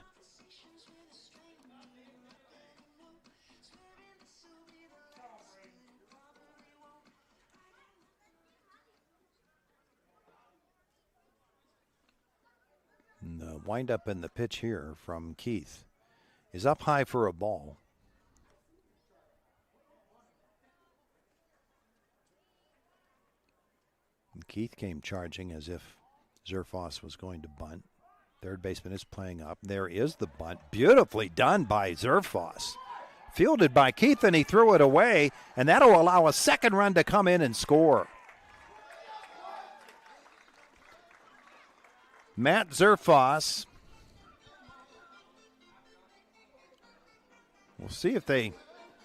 And the windup in the pitch here from Keith is up high for a ball. And Keith came charging as if Zerfoss was going to bunt. Third baseman is playing up. There is the bunt. Beautifully done by Zerfoss. Fielded by Keith, and he threw it away, and that'll allow a second run to come in and score. Matt Zerfoss. We'll see if they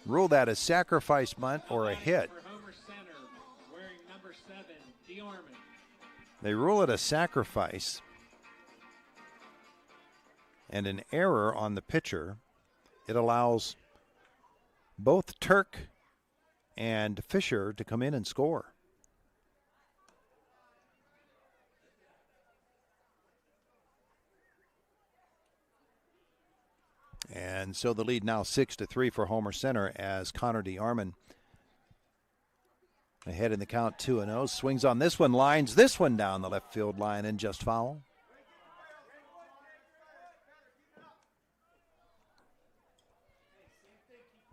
rule that a sacrifice bunt or a hit. They rule it a sacrifice and an error on the pitcher. It allows both Turk and Fisher to come in and score. And so the lead now 6-3 for Homer Center as Connor DeArmond ahead in the count 2-0. Swings on this one, lines this one down the left field line and just foul.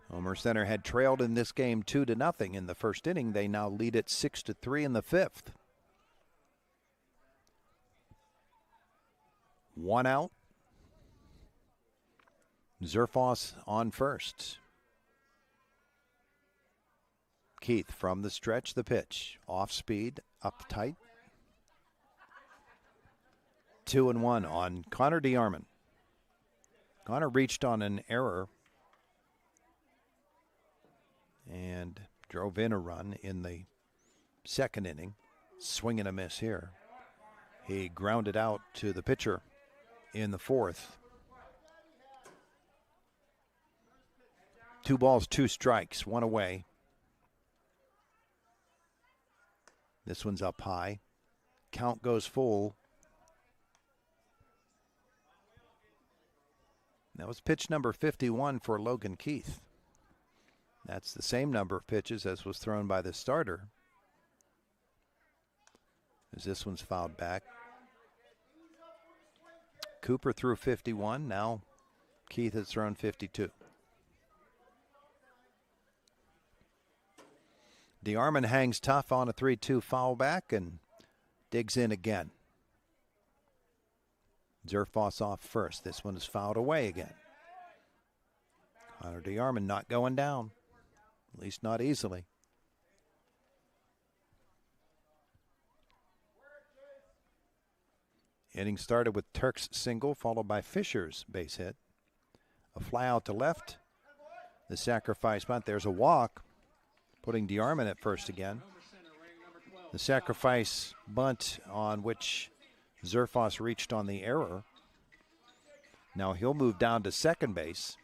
Homer Center had trailed in this game 2-0 in the first inning. They now lead it 6-3 in the fifth. 1 out. Zerfoss on first. Keith from the stretch, the pitch. Off speed, up tight. 2-1 on Connor DeArmond. Connor reached on an error and drove in a run in the second inning. Swing and a miss here. He grounded out to the pitcher in the fourth. 2 balls, 2 strikes, 1 away. This one's up high. Count goes full. That was pitch number 51 for Logan Keith. That's the same number of pitches as was thrown by the starter. As this one's fouled back. Cooper threw 51. Now Keith has thrown 52. DeArmond hangs tough on a 3-2 foul back and digs in again. Zerfoss off first. This one is fouled away again. Connor DeArmond not going down, at least not easily. Inning started with Turk's single, followed by Fisher's base hit. A fly out to left. The sacrifice bunt. There's a walk, putting DeArmond at first again. The sacrifice bunt on which Zerfoss reached on the error. Now he'll move down to second base.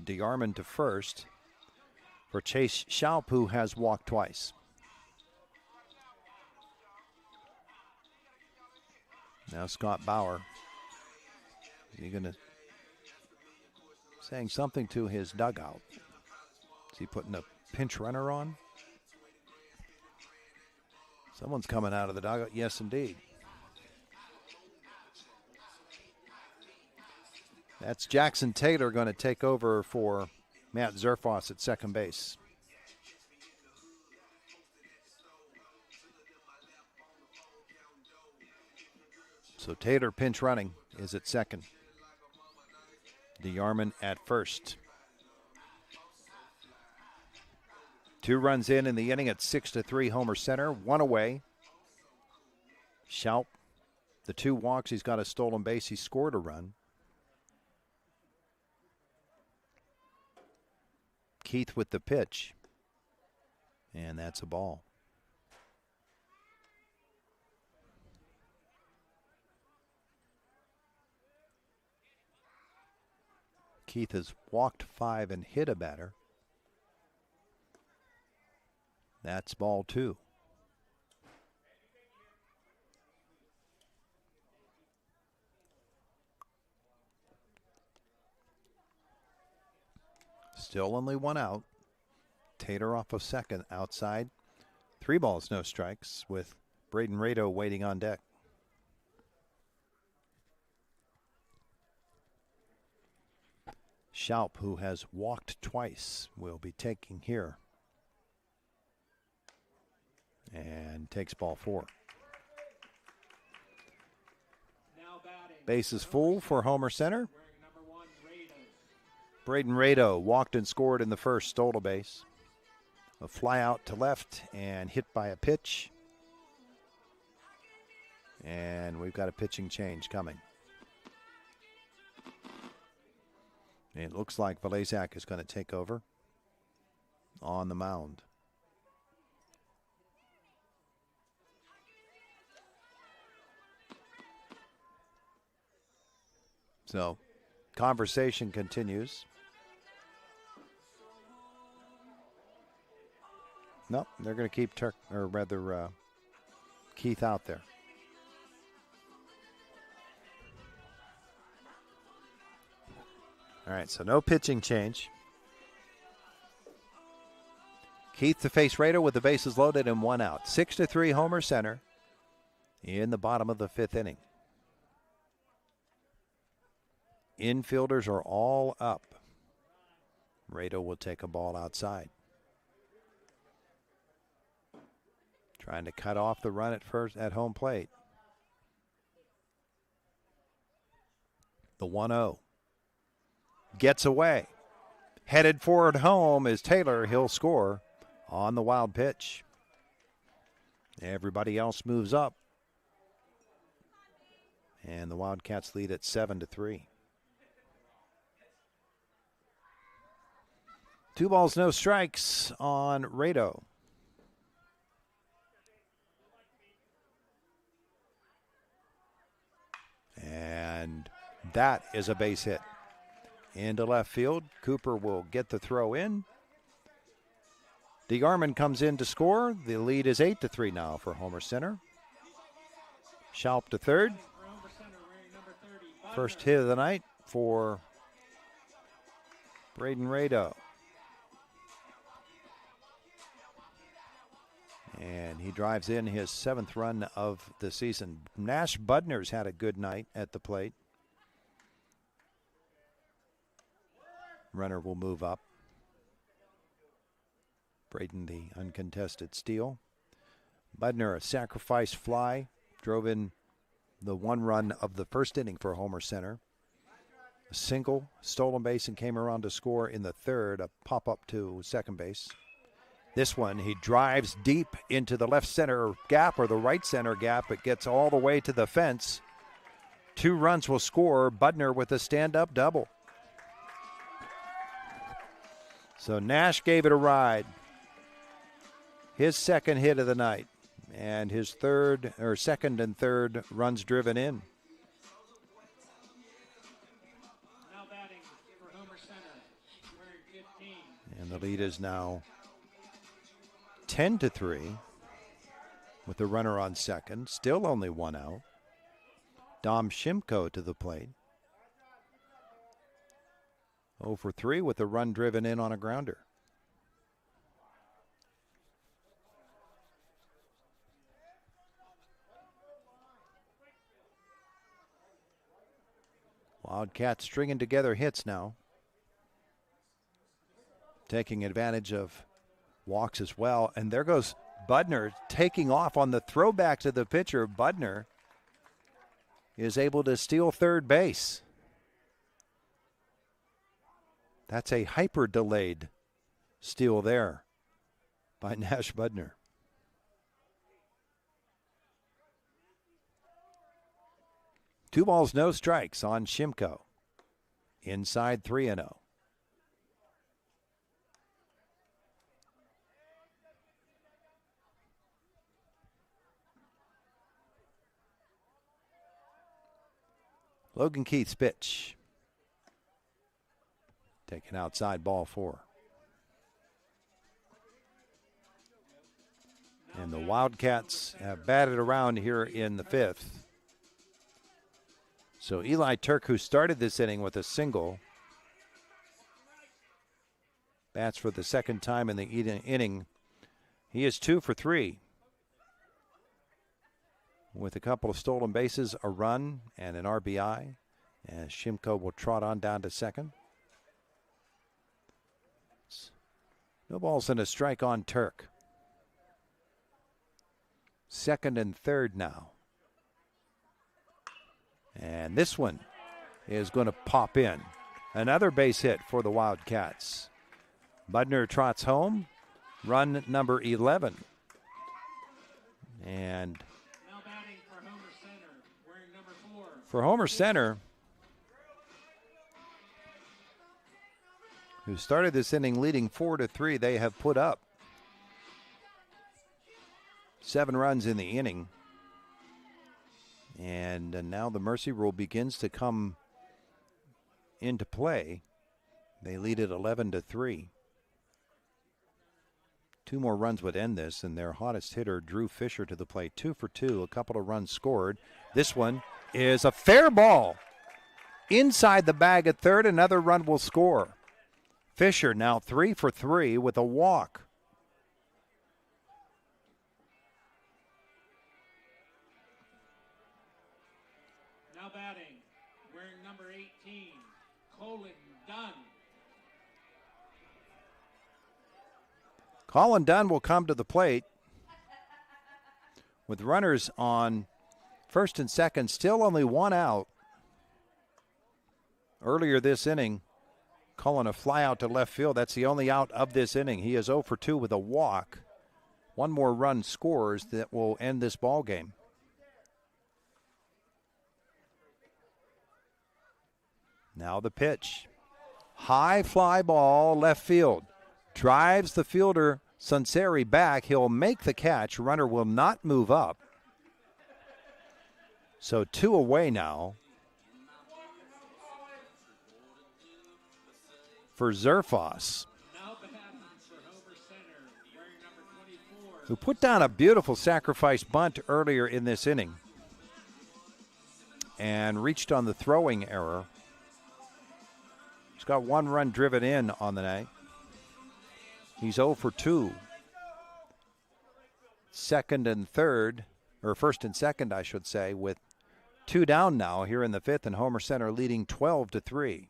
DeArmond to first for Chase Schaub, who has walked twice. Now Scott Bauer. Is he going to saying something to his dugout? Is he putting a pinch runner on? Someone's coming out of the dugout. Yes, indeed. That's Jackson Taylor going to take over for Matt Zerfoss at second base. So Taylor pinch running is at second. DeArmond at first. 2 runs in the inning at 6-3 Homer Center. 1 away. Schaub, the 2 walks. He's got a stolen base. He scored a run. Keith with the pitch. And that's a ball. Keith has walked 5 and hit a batter. That's ball 2. Still only one out. Taylor off of second outside. 3 balls, no strikes with Braden Rado waiting on deck. Schaup, who has walked twice, will be taking here. And takes ball 4. Base is full for Homer Center. Braden Rado walked and scored in the first, stole a base. A fly out to left and hit by a pitch. And we've got a pitching change coming. It looks like Valezak is going to take over on the mound. So, conversation continues. No, they're going to keep Keith out there. All right, so no pitching change. Keith to face Rado with the bases loaded and 1 out. 6-3 Homer Center in the bottom of the 5th inning. Infielders are all up. Rado will take a ball outside. Trying to cut off the run at home plate. The 1-0. Gets away. Headed forward home is Taylor. He'll score on the wild pitch. Everybody else moves up. And the Wildcats lead at 7-3. 2 balls, no strikes on Rado. And that is a base hit. Into left field. Cooper will get the throw in. DeGarman comes in to score. The lead is 8-3 now for Homer Center. Schaup to third. First hit of the night for Braden Rado. And he drives in his 7th run of the season. Nash Budner's had a good night at the plate. Runner will move up. Braden, the uncontested steal. Budner, a sacrifice fly, drove in the 1 run of the first inning for Homer Center. A single, stolen base, and came around to score in the 3rd, a pop-up to second base. This one, he drives deep into the left center gap or the right center gap. It gets all the way to the fence. 2 runs will score. Budner with a stand-up double. So Nash gave it a ride. His 2nd hit of the night. And his 2nd and 3rd runs driven in. Now batting for Homer Center, wearing 15. And the lead is now 10-3 with the runner on second. Still only 1 out. Dom Shimko to the plate. 0 for 3 with the run driven in on a grounder. Wildcats stringing together hits now. Taking advantage of walks as well. And there goes Budner taking off on the throwback to the pitcher. Budner is able to steal third base. That's a hyper-delayed steal there by Nash Budner. Two balls, no strikes on Shimko. Inside 3-0. Logan Keith's pitch. Taken outside, ball 4. And the Wildcats have batted around here in the 5th. So Eli Turk, who started this inning with a single, Bats for the second time in the inning. He is 2 for 3. With a couple of stolen bases, a run, and an RBI. As Shimko will trot on down to second. No balls and a strike on Turk. Second and third now. And this one is going to pop in. Another base hit for the Wildcats. Budner trots home. Run number 11. And Now batting for Homer Center, wearing number 4. for Homer Center, who started this inning leading 4-3, they have put up 7 runs in the inning. And now the mercy rule begins to come into play. They lead it 11-3. 2 more runs would end this, and their hottest hitter, Drew Fisher, to the plate. 2 for 2, a couple of runs scored. This one is a fair ball. Inside the bag at third, another run will score. Fisher now 3 for 3 with a walk. Now batting, wearing number 18, Colin Dunn. Colin Dunn will come to the plate with runners on first and second, still only 1 out. Earlier this inning, calling a fly out to left field. That's the only out of this inning. He is 0 for 2 with a walk. 1 more run scores that will end this ball game. Now the pitch. High fly ball left field. Drives the fielder Sunseri back. He'll make the catch. Runner will not move up. So 2 away now for Zerfos, who put down a beautiful sacrifice bunt earlier in this inning and reached on the throwing error. He's got 1 run driven in on the night. He's 0 for 2. Second and third, or first and second, I should say, with 2 down now here in the 5th, and Homer Center leading 12-3.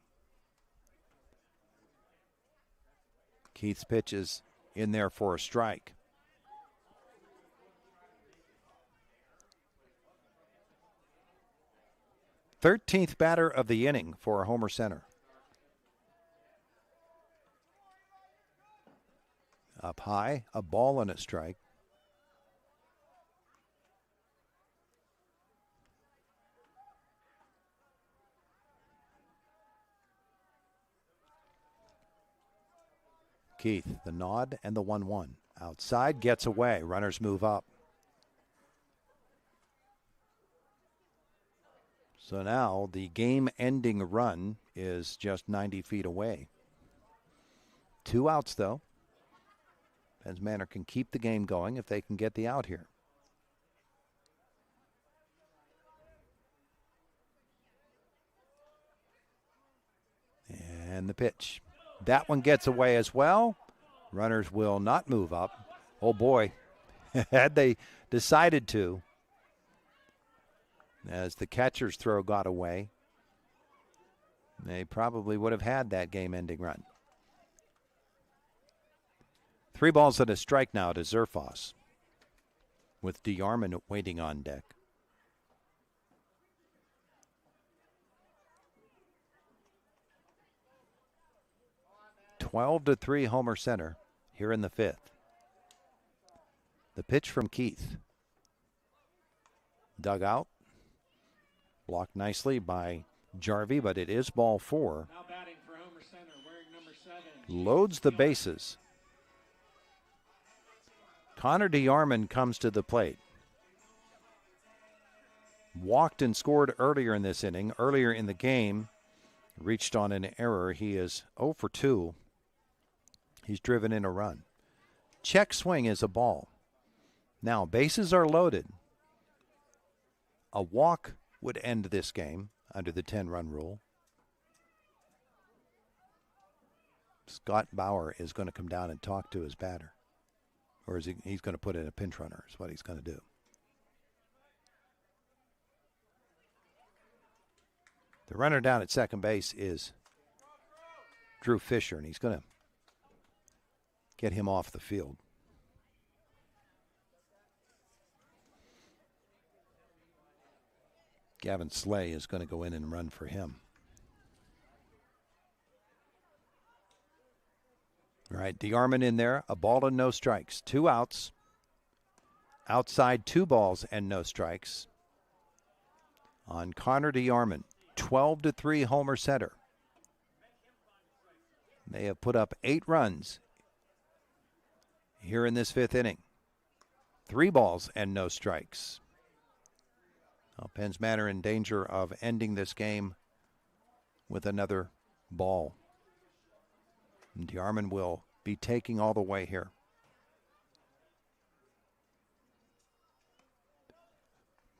Keith's pitch is in there for a strike. Thirteenth batter of the inning for Homer Center. Up high, a ball and a strike. Keith, the nod and the 1-1. Outside, gets away. Runners move up. So now the game-ending run is just 90 feet away. 2 outs, though. Penns Manor can keep the game going if they can get the out here. And the pitch. That one gets away as well. Runners will not move up. Oh boy, had they decided to, as the catcher's throw got away, they probably would have had that game-ending run. 3 balls and a strike now to Zerfos, with DeArmond waiting on deck. (12-3) Homer Center here in the 5th. The pitch from Keith. Dug out. Blocked nicely by Jarvie, but it is ball 4. Now batting for Homer Center, wearing number 7. Loads the bases. Connor DeArmond comes to the plate. Walked and scored earlier in this inning. Earlier in the game, reached on an error. He is 0 for 2. He's driven in a run. Check swing is a ball. Now, bases are loaded. A walk would end this game under the 10-run rule. Scott Bauer is going to come down and talk to his batter. Or is he's going to put in a pinch runner is what he's going to do. The runner down at second base is Drew Fisher, and he's going to get him off the field. Gavin Slay is going to go in and run for him. All right, DeArmond in there, a ball and no strikes. 2 outs. Outside 2 balls and no strikes. On Connor DeArmond, 12-3 Homer Center. They have put up 8 runs here in this 5th inning. 3 balls and no strikes. Well, Penns Manor in danger of ending this game with another ball. And DeArmond will be taking all the way here.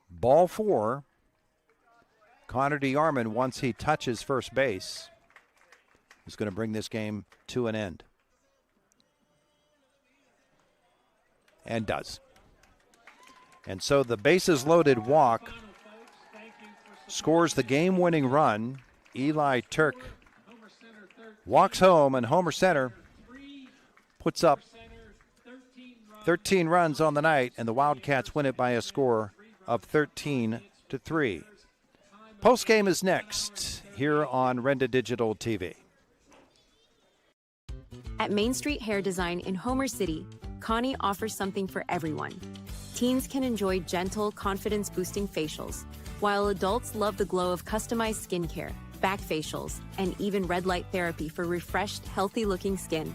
Ball 4. Connor DeArmond, once he touches first base, is going to bring this game to an end. And does. And so the bases loaded walk scores the game-winning run. Eli Turk walks home, and Homer Center puts up 13 runs on the night, and the Wildcats win it by a score of 13-3. Postgame is next here on Renda Digital TV. At Main Street Hair Design in Homer City, Connie offers something for everyone. Teens can enjoy gentle, confidence-boosting facials, while adults love the glow of customized skincare, back facials, and even red light therapy for refreshed, healthy-looking skin.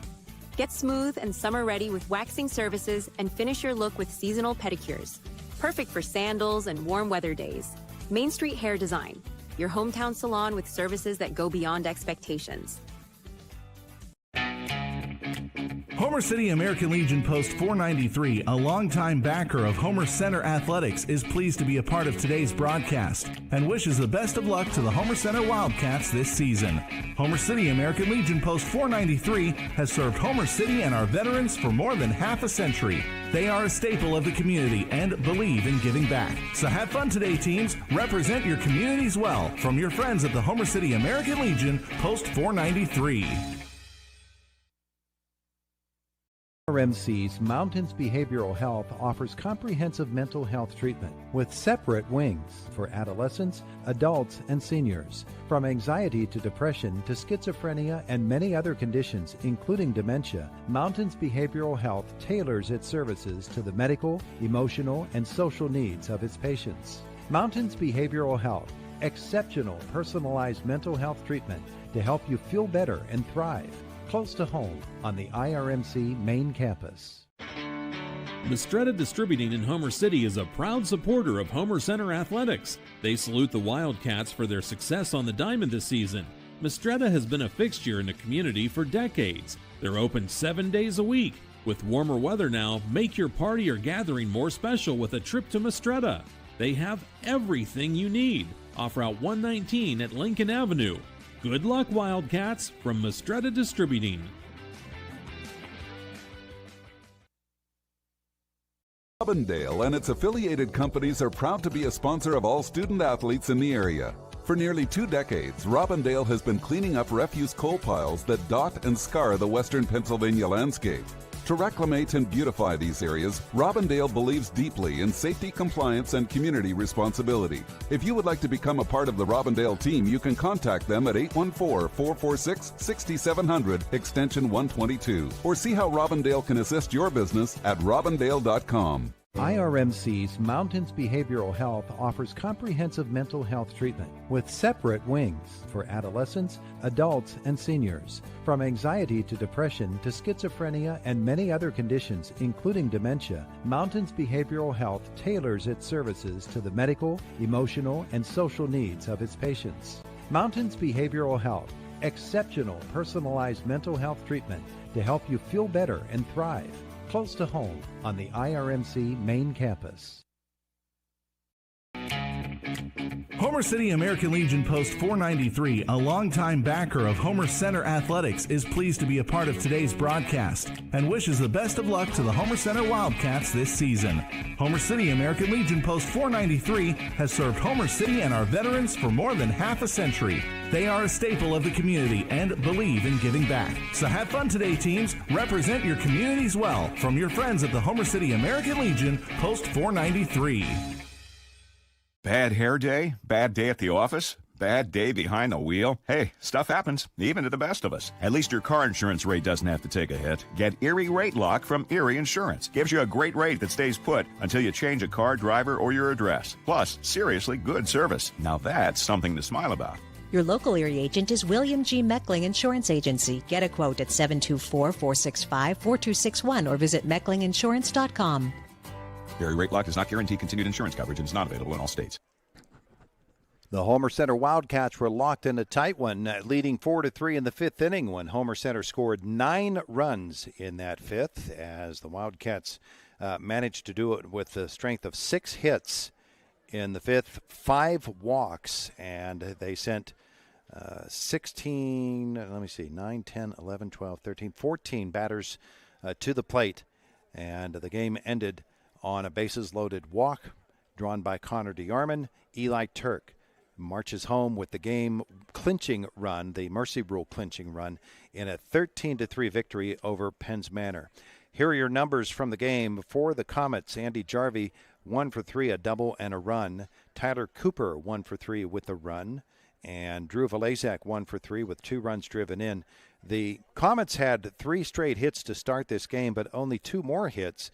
Get smooth and summer-ready with waxing services and finish your look with seasonal pedicures. Perfect for sandals and warm weather days. Main Street Hair Design, your hometown salon with services that go beyond expectations. Homer City American Legion Post 493, a longtime backer of Homer Center Athletics, is pleased to be a part of today's broadcast and wishes the best of luck to the Homer Center Wildcats this season. Homer City American Legion Post 493 has served Homer City and our veterans for more than half a century. They are a staple of the community and believe in giving back. So have fun today, teams. Represent your communities well from your friends at the Homer City American Legion Post 493. RMC's Mountains Behavioral Health offers comprehensive mental health treatment with separate wings for adolescents, adults, and seniors. From anxiety to depression to schizophrenia and many other conditions, including dementia, Mountains Behavioral Health tailors its services to the medical, emotional, and social needs of its patients. Mountains Behavioral Health, exceptional personalized mental health treatment to help you feel better and thrive. Close to home on the IRMC main campus. Mistretta Distributing in Homer City is a proud supporter of Homer Center Athletics. They salute the Wildcats for their success on the diamond this season. Mistretta has been a fixture in the community for decades. They're open 7 days a week. With warmer weather now, make your party or gathering more special with a trip to Mistretta. They have everything you need. Off Route 119 at Lincoln Avenue. Good luck, Wildcats, from Mistretta Distributing. Robindale and its affiliated companies are proud to be a sponsor of all student athletes in the area. For nearly 2 decades, Robindale has been cleaning up refuse coal piles that dot and scar the western Pennsylvania landscape. To reclimate and beautify these areas, Robindale believes deeply in safety, compliance, and community responsibility. If you would like to become a part of the Robindale team, you can contact them at 814-446-6700, extension 122, or see how Robindale can assist your business at robindale.com. IRMC's Mountains Behavioral Health offers comprehensive mental health treatment with separate wings for adolescents, adults, and seniors. From anxiety to depression to schizophrenia and many other conditions, including dementia, Mountains Behavioral Health tailors its services to the medical, emotional, and social needs of its patients. Mountains Behavioral Health, exceptional personalized mental health treatment to help you feel better and thrive. Close to home on the IRMC main campus. Homer City American Legion Post 493, a longtime backer of Homer Center Athletics, is pleased to be a part of today's broadcast and wishes the best of luck to the Homer Center Wildcats this season. Homer City American Legion Post 493 has served Homer City and our veterans for more than half a century. They are a staple of the community and believe in giving back. So have fun today, teams. Represent your communities well. From your friends at the Homer City American Legion Post 493. Bad hair day? Bad day at the office? Bad day behind the wheel? Hey, stuff happens, even to the best of us. At least your car insurance rate doesn't have to take a hit. Get Erie Rate Lock from Erie Insurance. Gives you a great rate that stays put until you change a car, driver, or your address. Plus, seriously good service. Now that's something to smile about. Your local Erie agent is William G. Meckling Insurance Agency. Get a quote at 724-465-4261 or visit mecklinginsurance.com. Erie Rate Lock does not guarantee continued insurance coverage and is not available in all states. The Homer Center Wildcats were locked in a tight one, leading 4-3 in the fifth inning when Homer Center scored 9 runs in that fifth, as the Wildcats managed to do it with the strength of 6 hits in the fifth, 5 walks, and they sent 9, 10, 11, 12, 13, 14 batters to the plate, and the game ended on a bases-loaded walk drawn by Connor DeArmond. Eli Turk marches home with the game-clinching run, the Mercy Rule clinching run, in a 13-3 victory over Penns Manor. Here are your numbers from the game. For the Comets, Andy Jarvie, 1 for 3, a double and a run. Tyler Cooper, 1 for 3 with a run. And Drew Valazak, 1 for 3 with 2 runs driven in. The Comets had 3 straight hits to start this game, but only 2 more hits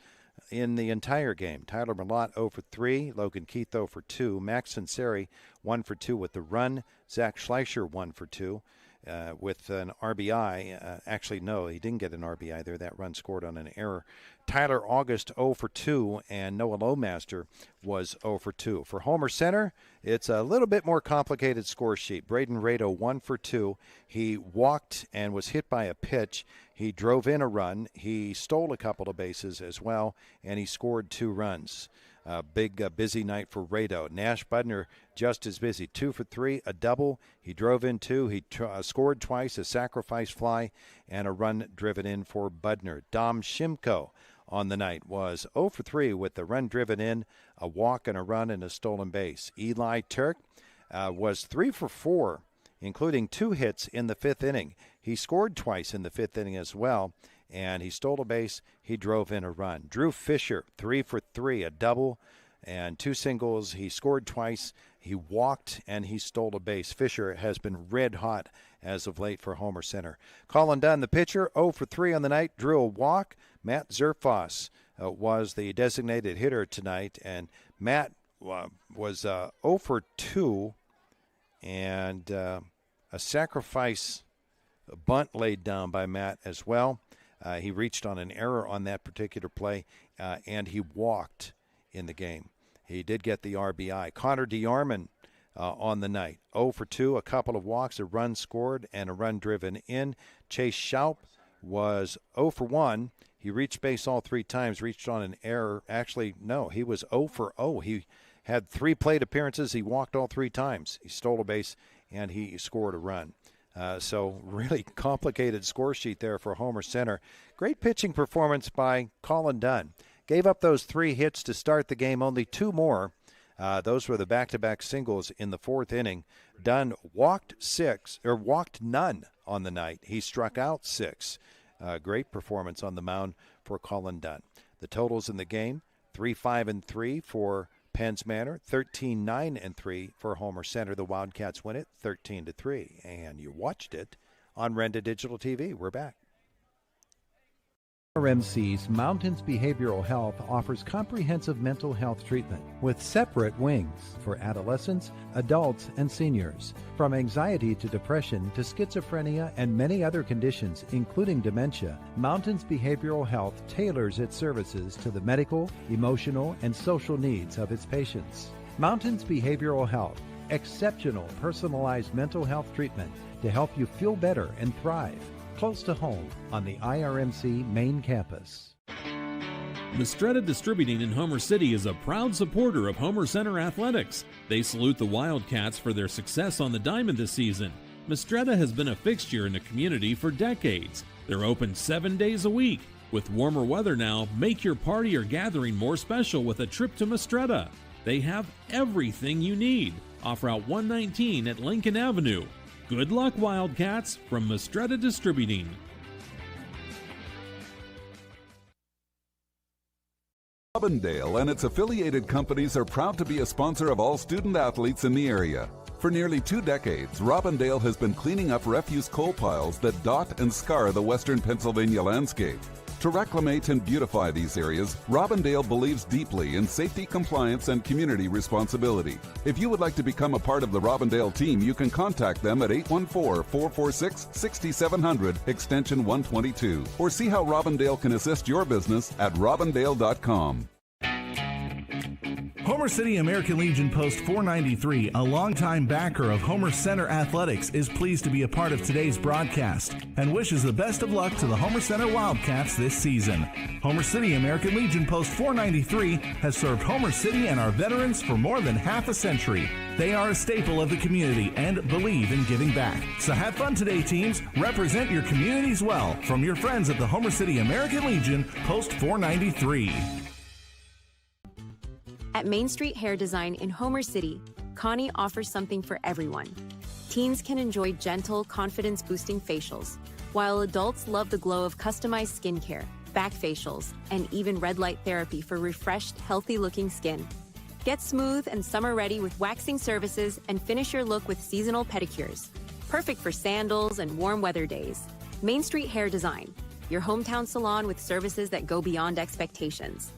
in the entire game. Tyler Merlott 0 for 3, Logan Keith 0 for 2, Max Sinceri 1 for 2 with the run, Zach Schleicher 1 for 2 with an RBI. Actually, no, he didn't get an RBI there. That run scored on an error. Tyler August 0 for 2, and Noah Lowmaster was 0 for 2. For Homer Center, it's a little bit more complicated score sheet. Braden Rado 1 for 2. He walked and was hit by a pitch. He drove in a run. He stole a couple of bases as well, and he scored 2 runs. Busy night for Rado. Nash Budner just as busy. 2 for 3, a double. He drove in 2. He scored twice, a sacrifice fly, and a run driven in for Budner. Dom Shimko on the night was 0 for 3 with the run driven in, a walk and a run and a stolen base. Eli Turk was 3 for 4, including 2 hits in the fifth inning. He scored twice in the fifth inning as well, and he stole a base. He drove in a run. Drew Fisher, 3 for 3, a double and 2 singles. He scored twice. He walked and he stole a base. Fisher has been red hot as of late for Homer Center. Colin Dunn, the pitcher, 0 for 3 on the night, drew a walk. Matt Zerfoss was the designated hitter tonight, and Matt was 0 for 2 and a sacrifice bunt laid down by Matt as well. He reached on an error on that particular play, and he walked in the game. He did get the RBI. Connor DeArmond on the night, 0 for 2, a couple of walks, a run scored, and a run driven in. Chase Schaup was 0 for 1. He reached base all 3 times, reached on an error. Actually, no, he was 0 for 0. He had 3 plate appearances. He walked all 3 times. He stole a base, and he scored a run. So really complicated score sheet there for Homer Center. Great pitching performance by Colin Dunn. Gave up those 3 hits to start the game, only 2 more. Those were the back-to-back singles in the 4th inning. Dunn walked none on the night. He struck out 6. Great performance on the mound for Colin Dunn. The totals in the game, 3-5-3 for Penns Manor, 13-9-3 for Homer Center. The Wildcats win it 13-3, and you watched it on Renda Digital TV. We're back. RMC's Mountains Behavioral Health offers comprehensive mental health treatment with separate wings for adolescents, adults, and seniors. From anxiety to depression to schizophrenia and many other conditions, including dementia, Mountains Behavioral Health tailors its services to the medical, emotional, and social needs of its patients. Mountains Behavioral Health, exceptional personalized mental health treatment to help you feel better and thrive. Close to home on the IRMC main campus. Mistretta Distributing in Homer City is a proud supporter of Homer Center Athletics. They salute the Wildcats for their success on the diamond this season. Mistretta has been a fixture in the community for decades. They're open 7 days a week. With warmer weather now, make your party or gathering more special with a trip to Mistretta. They have everything you need. Off Route 119 at Lincoln Avenue. Good luck, Wildcats, from Mistretta Distributing. Robindale and its affiliated companies are proud to be a sponsor of all student athletes in the area. For nearly 2 decades, Robindale has been cleaning up refuse coal piles that dot and scar the western Pennsylvania landscape. To reclimate and beautify these areas, Robindale believes deeply in safety, compliance, and community responsibility. If you would like to become a part of the Robindale team, you can contact them at 814-446-6700, extension 122, or see how Robindale can assist your business at robindale.com. Homer City American Legion Post 493, a longtime backer of Homer Center Athletics, is pleased to be a part of today's broadcast and wishes the best of luck to the Homer Center Wildcats this season. Homer City American Legion Post 493 has served Homer City and our veterans for more than half a century. They are a staple of the community and believe in giving back. So have fun today, teams. Represent your communities well from your friends at the Homer City American Legion Post 493. At Main Street Hair Design in Homer City, Connie offers something for everyone. Teens can enjoy gentle, confidence-boosting facials, while adults love the glow of customized skincare, back facials, and even red light therapy for refreshed, healthy-looking skin. Get smooth and summer-ready with waxing services and finish your look with seasonal pedicures. Perfect for sandals and warm weather days. Main Street Hair Design, your hometown salon with services that go beyond expectations.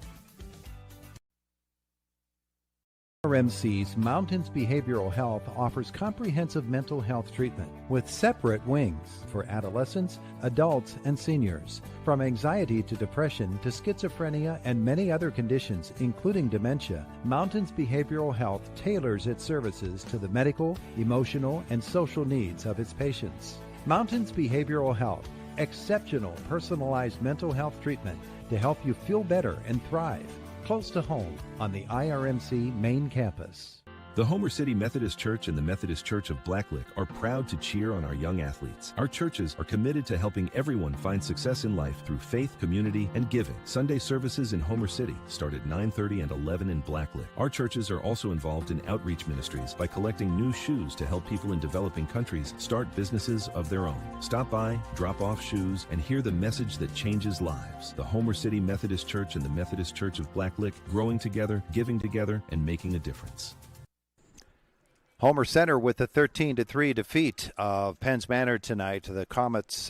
RMC's Mountains Behavioral Health offers comprehensive mental health treatment with separate wings for adolescents, adults, and seniors. From anxiety to depression to schizophrenia and many other conditions, including dementia, Mountains Behavioral Health tailors its services to the medical, emotional, and social needs of its patients. Mountains Behavioral Health, exceptional personalized mental health treatment to help you feel better and thrive. Close to home on the IRMC main campus. The Homer City Methodist Church and the Methodist Church of Blacklick are proud to cheer on our young athletes. Our churches are committed to helping everyone find success in life through faith, community, and giving. Sunday services in Homer City start at 9:30 and 11 in Blacklick. Our churches are also involved in outreach ministries by collecting new shoes to help people in developing countries start businesses of their own. Stop by, drop off shoes, and hear the message that changes lives. The Homer City Methodist Church and the Methodist Church of Blacklick, growing together, giving together, and making a difference. Homer Center with the 13-3 defeat of Penns Manor tonight. The Comets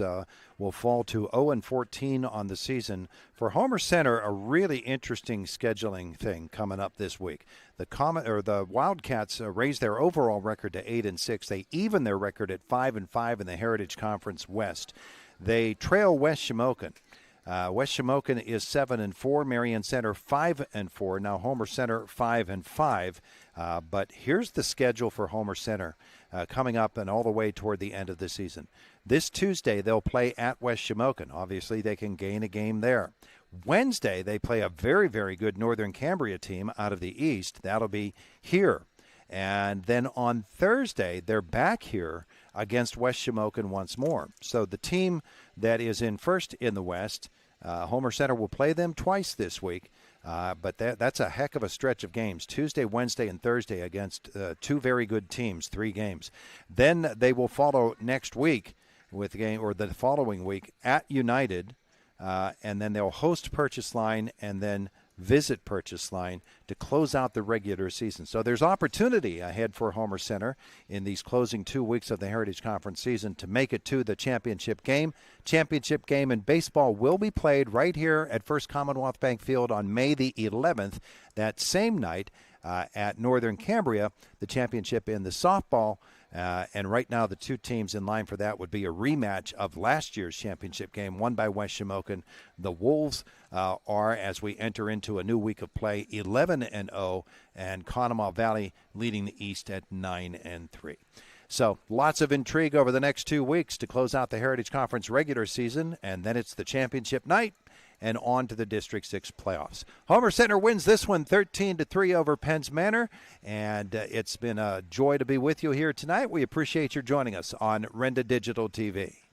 will fall to 0-14 on the season. For Homer Center, a really interesting scheduling thing coming up this week. The Wildcats raised their overall record to 8-6. They even their record at 5-5 in the Heritage Conference West. They trail West Shamokin. West Shamokin is 7-4. Marion Center 5-4. Now Homer Center 5-5. But here's the schedule for Homer Center coming up and all the way toward the end of the season. This Tuesday they'll play at West Shamokin. Obviously they can gain a game there. Wednesday they play a very, very good Northern Cambria team out of the East. That'll be here. And then on Thursday they're back here against West Shamokin once more. So the team that is in first in the West, Homer Center will play them twice this week. But that's a heck of a stretch of games. Tuesday, Wednesday, and Thursday against two very good teams, 3 games. Then they will follow next week with the game, or the following week at United, and then they'll host Purchase Line and then visit Purchase Line to close out the regular season. So there's opportunity ahead for Homer Center in these closing 2 weeks of the Heritage Conference season to make it to the championship game. Championship game in baseball will be played right here at First Commonwealth Bank Field on May the 11th. That same night at Northern Cambria, the championship in the softball. And right now the two teams in line for that would be a rematch of last year's championship game won by West Shamokin. The Wolves are, as we enter into a new week of play, 11-0, and Conemaugh Valley leading the East at 9-3. So lots of intrigue over the next 2 weeks to close out the Heritage Conference regular season, and then it's the championship night. and on to the District 6 playoffs. Homer Center wins this one 13-3 over Penns Manor, and it's been a joy to be with you here tonight. We appreciate your joining us on Renda Digital TV.